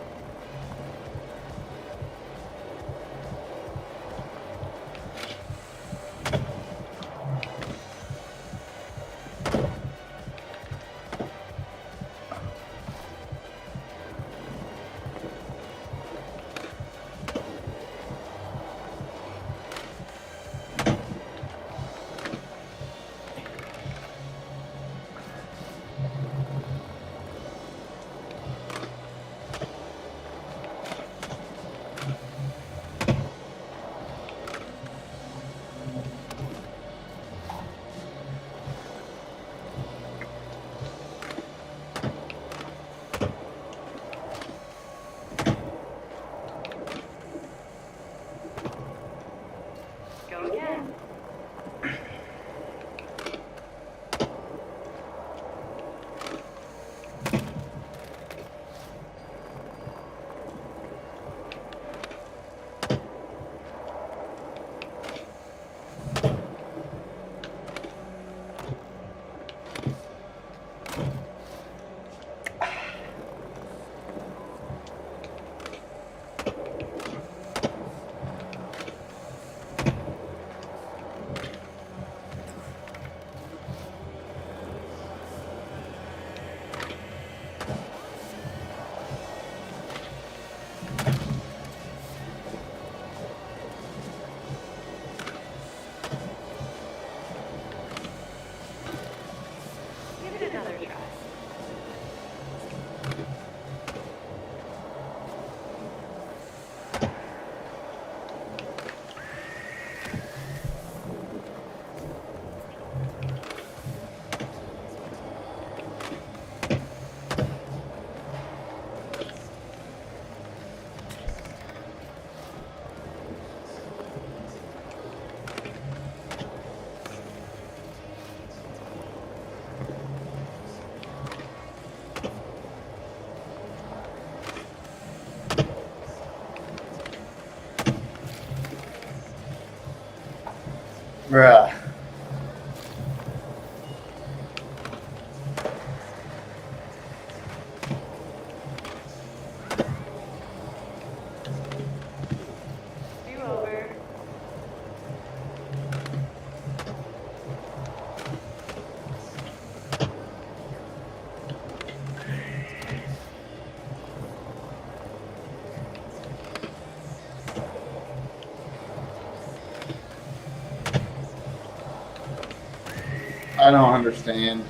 I don't understand.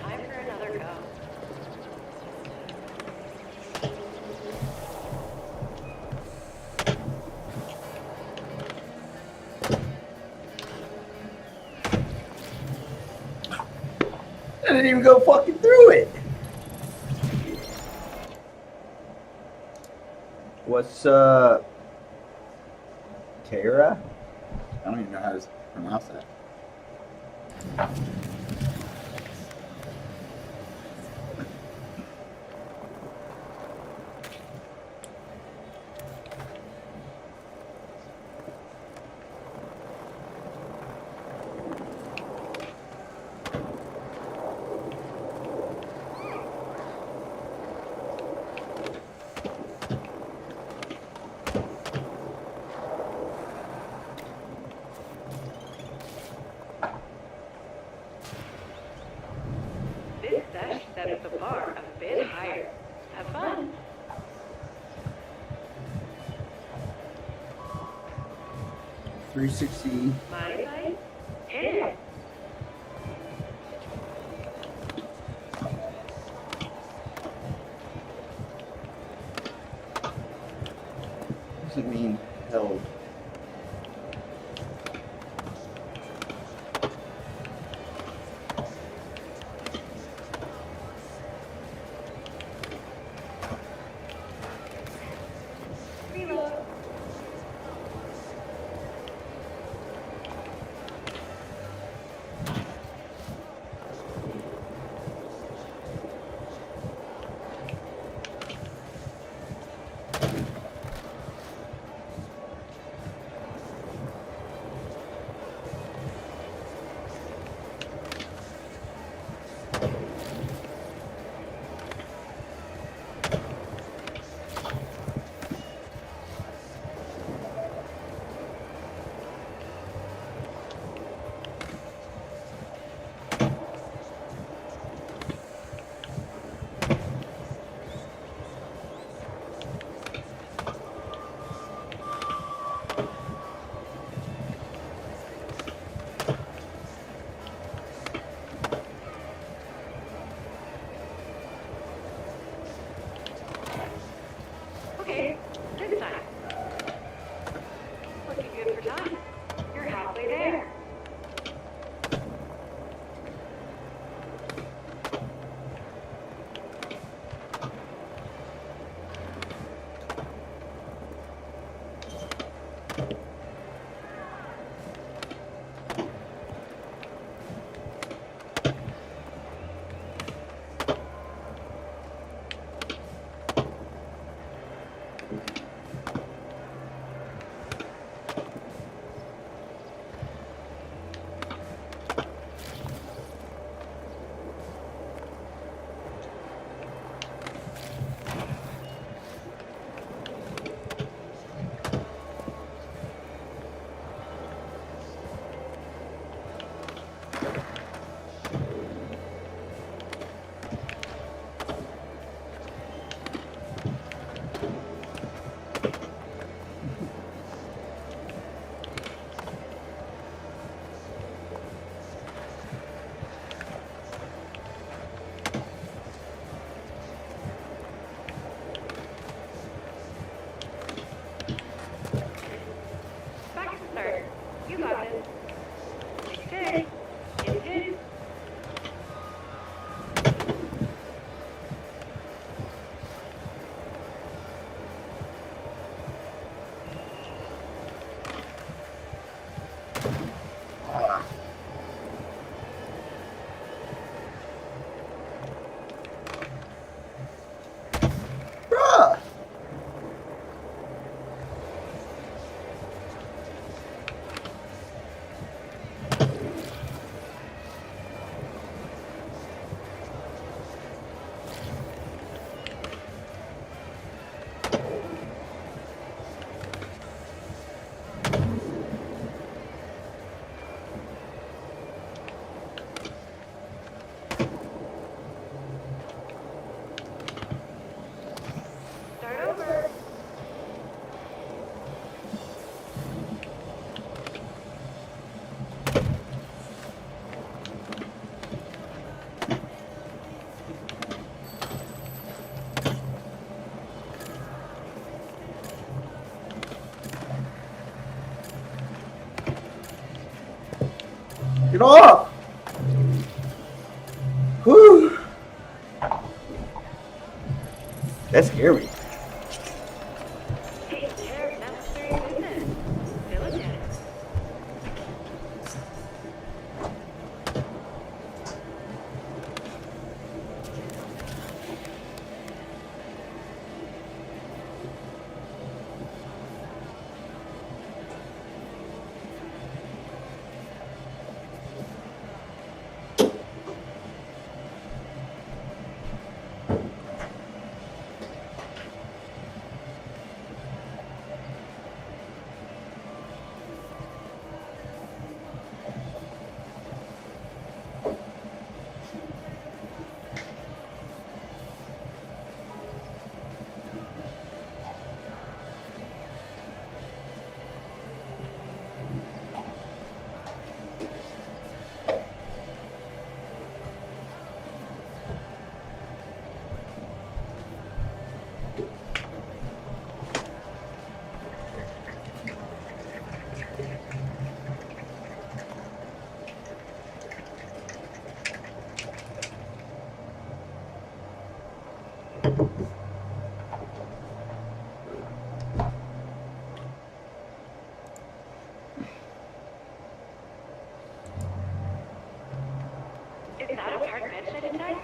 Time for another go. I didn't even go fucking through it. What's Kara? I don't even know how to pronounce that. This sesh sets the bar a bit higher. Have fun. .360. My side? Hit it. What does it mean held? Reload. Get off! Whew. That scared me. Take care of necessary business. Diligent. Is that a park bench I didn't know?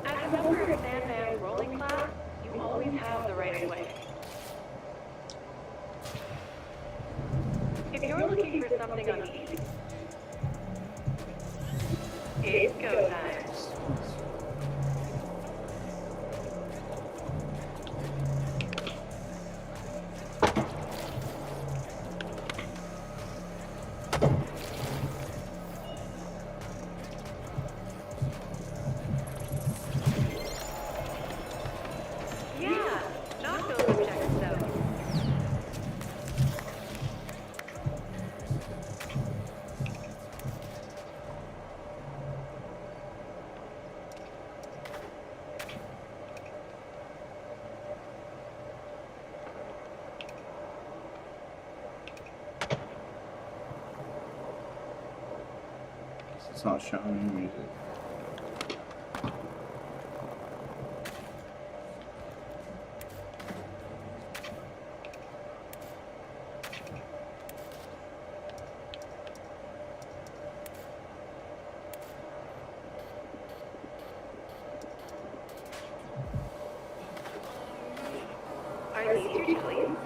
As a member of Sandman's rolling class, you always have the right of way. If you're looking for something on the east, it's go time. Yeah, knock those objectives out. It's not showing music. Are these your chilies?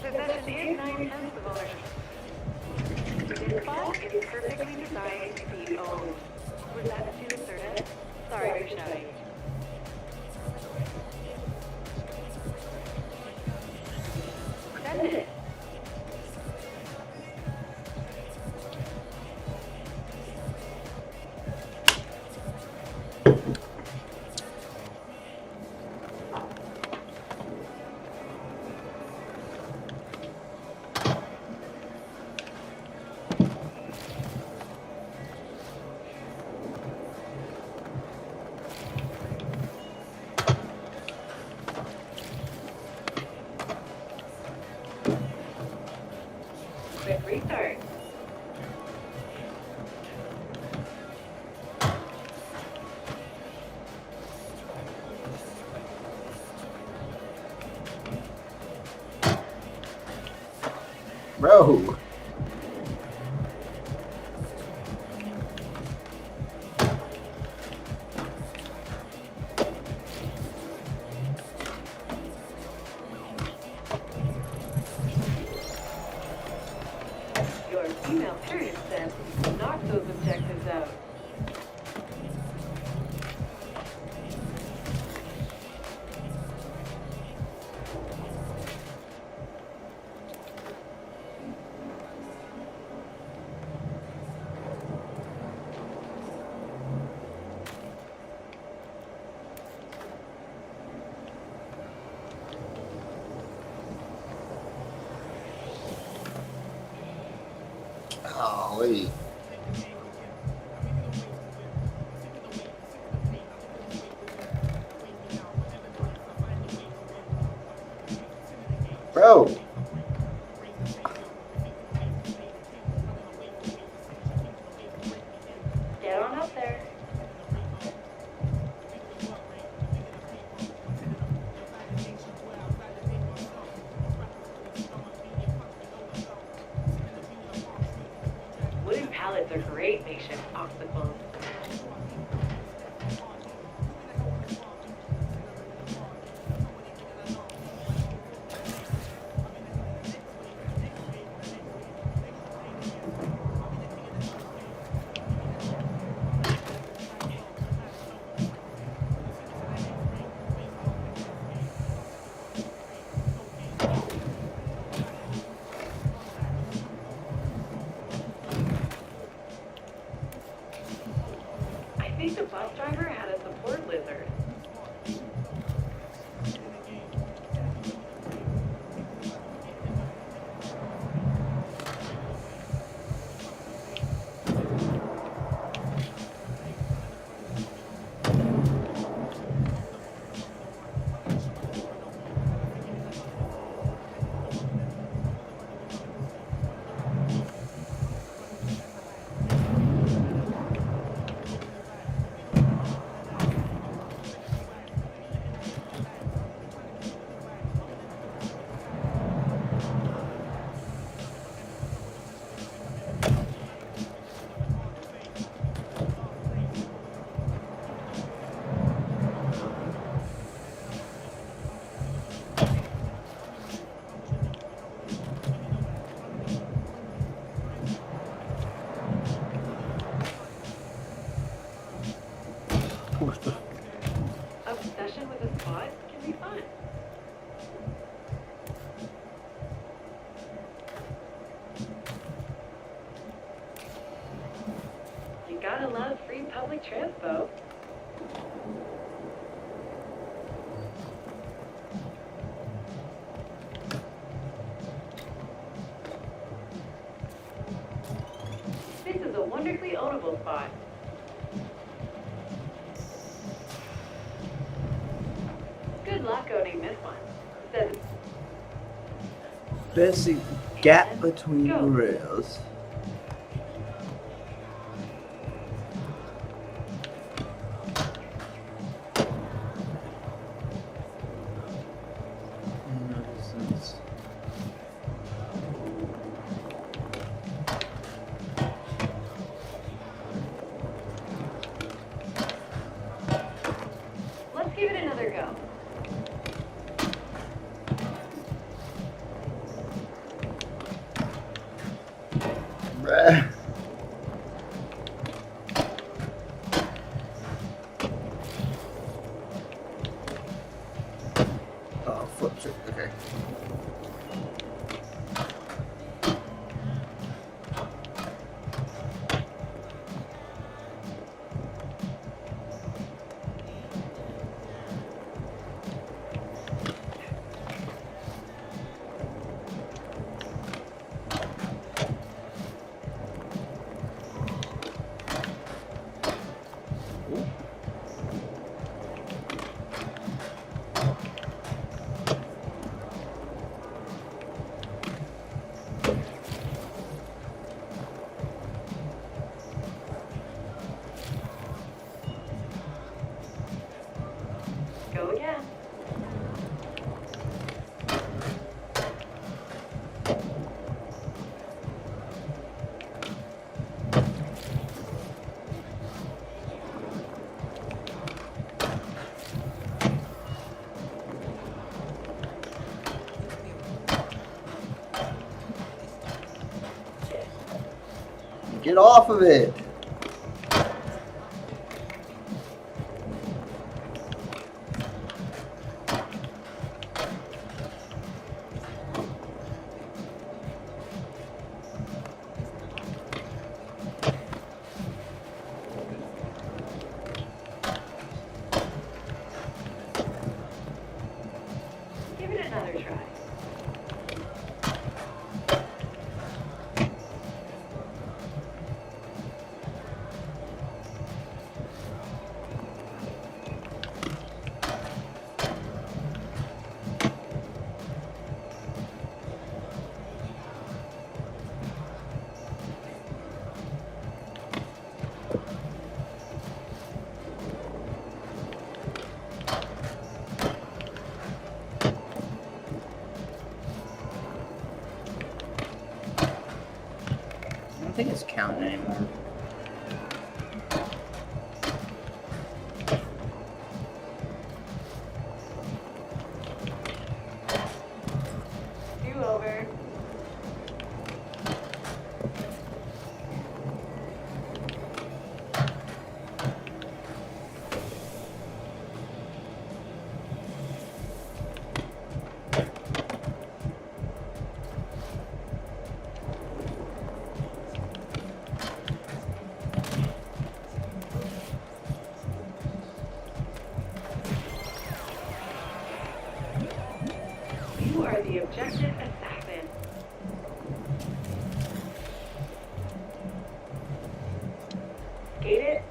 Possession is 9/10 of ownership. This spot is perfectly designed to be owned. Was that too assertive? Sorry for shouting. Send it. Quick restart. Bro. Your female period says knock those objectives out. Golly. Bro. Get on up there. Wooden pallets are great makeshift obstacles. I think the bus driver had a support lizard. Obsession with a spot can be fun. You gotta love free public transpo. This is a wonderfully ownable spot. Good luck owning this one. Says Basic gap between the rails. let's give it another go. Bruh. Oh, flip trick. Okay. Go again. Get off of it. Give it another try. counting anymore. Do over. You are the objective assassin. Gate it.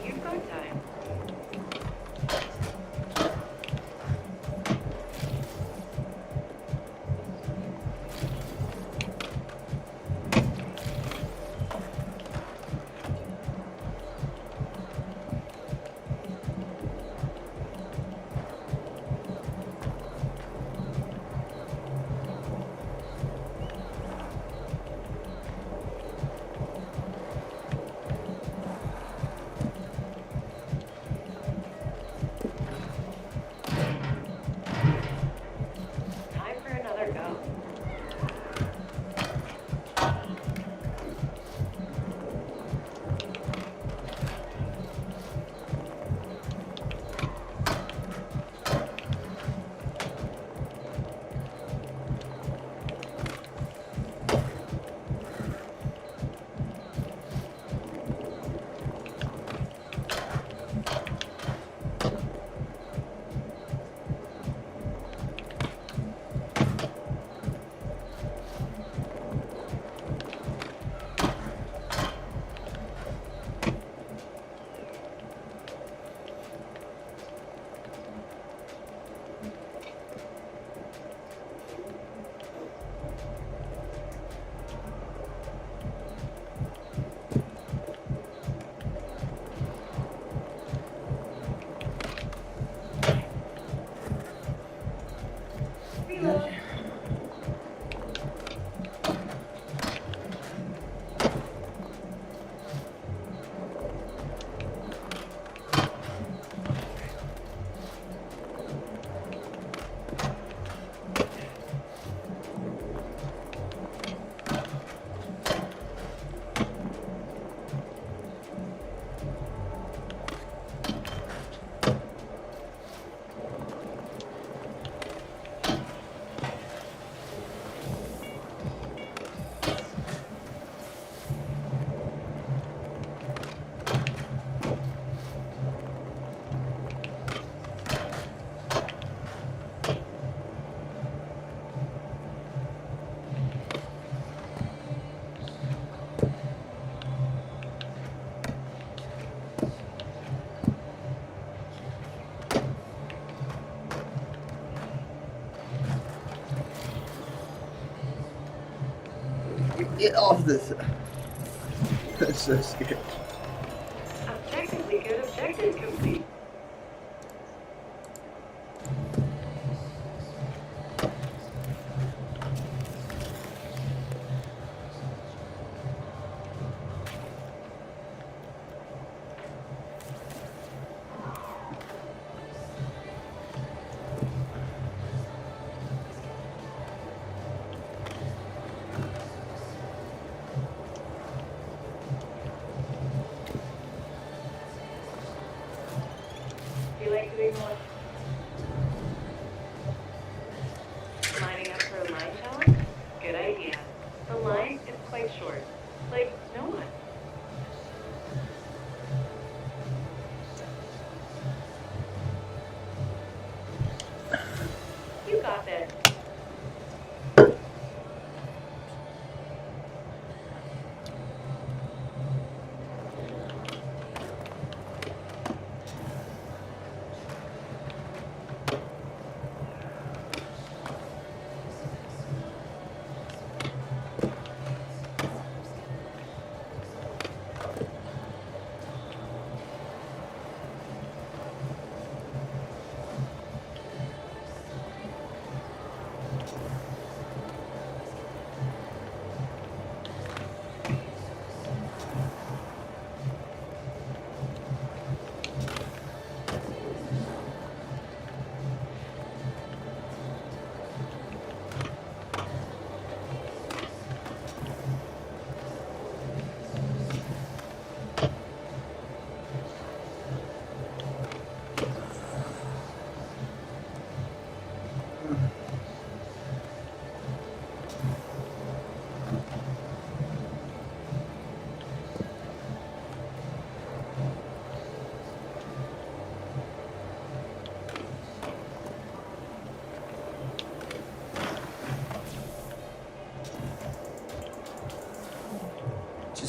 You've got time. Time for another go. Reload. Get off this. That's so scary. Objectively good objective complete.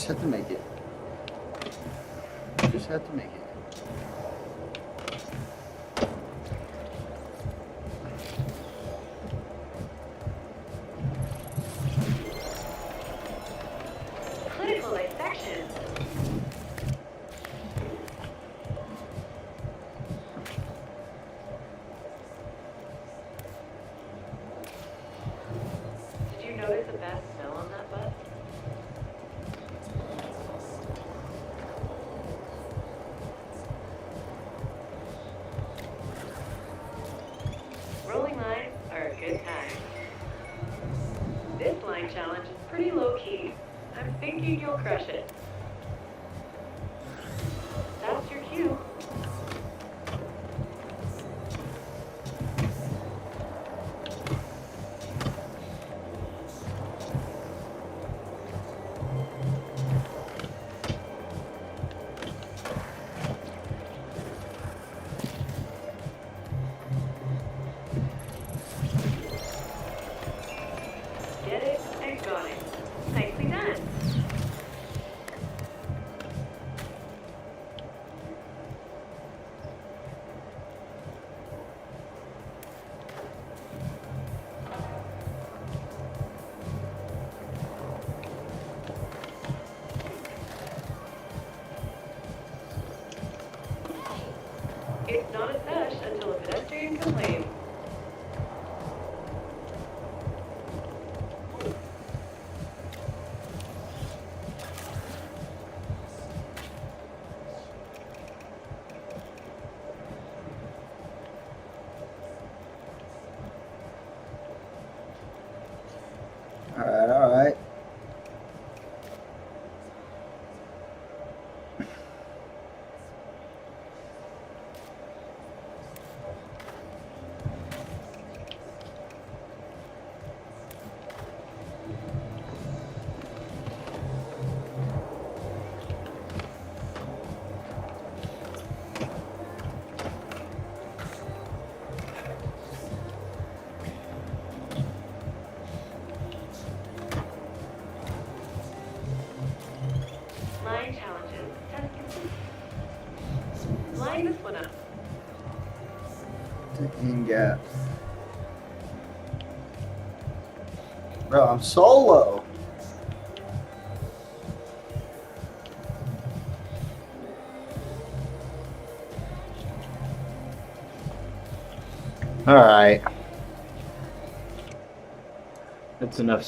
had to make it. Just had to make it. Clinical dissection. Did you notice a bad smell on that bus? Rolling lines are a good time. This line challenge is pretty low key. I'm thinking you'll crush it. That's your cue. Get it and got it. Nicely done. It's not a sesh until a pedestrian complains. Alright, alright. Line challenges. Test complete. Line this one up. Taking gap. Bro, I'm solo. Alright. That's enough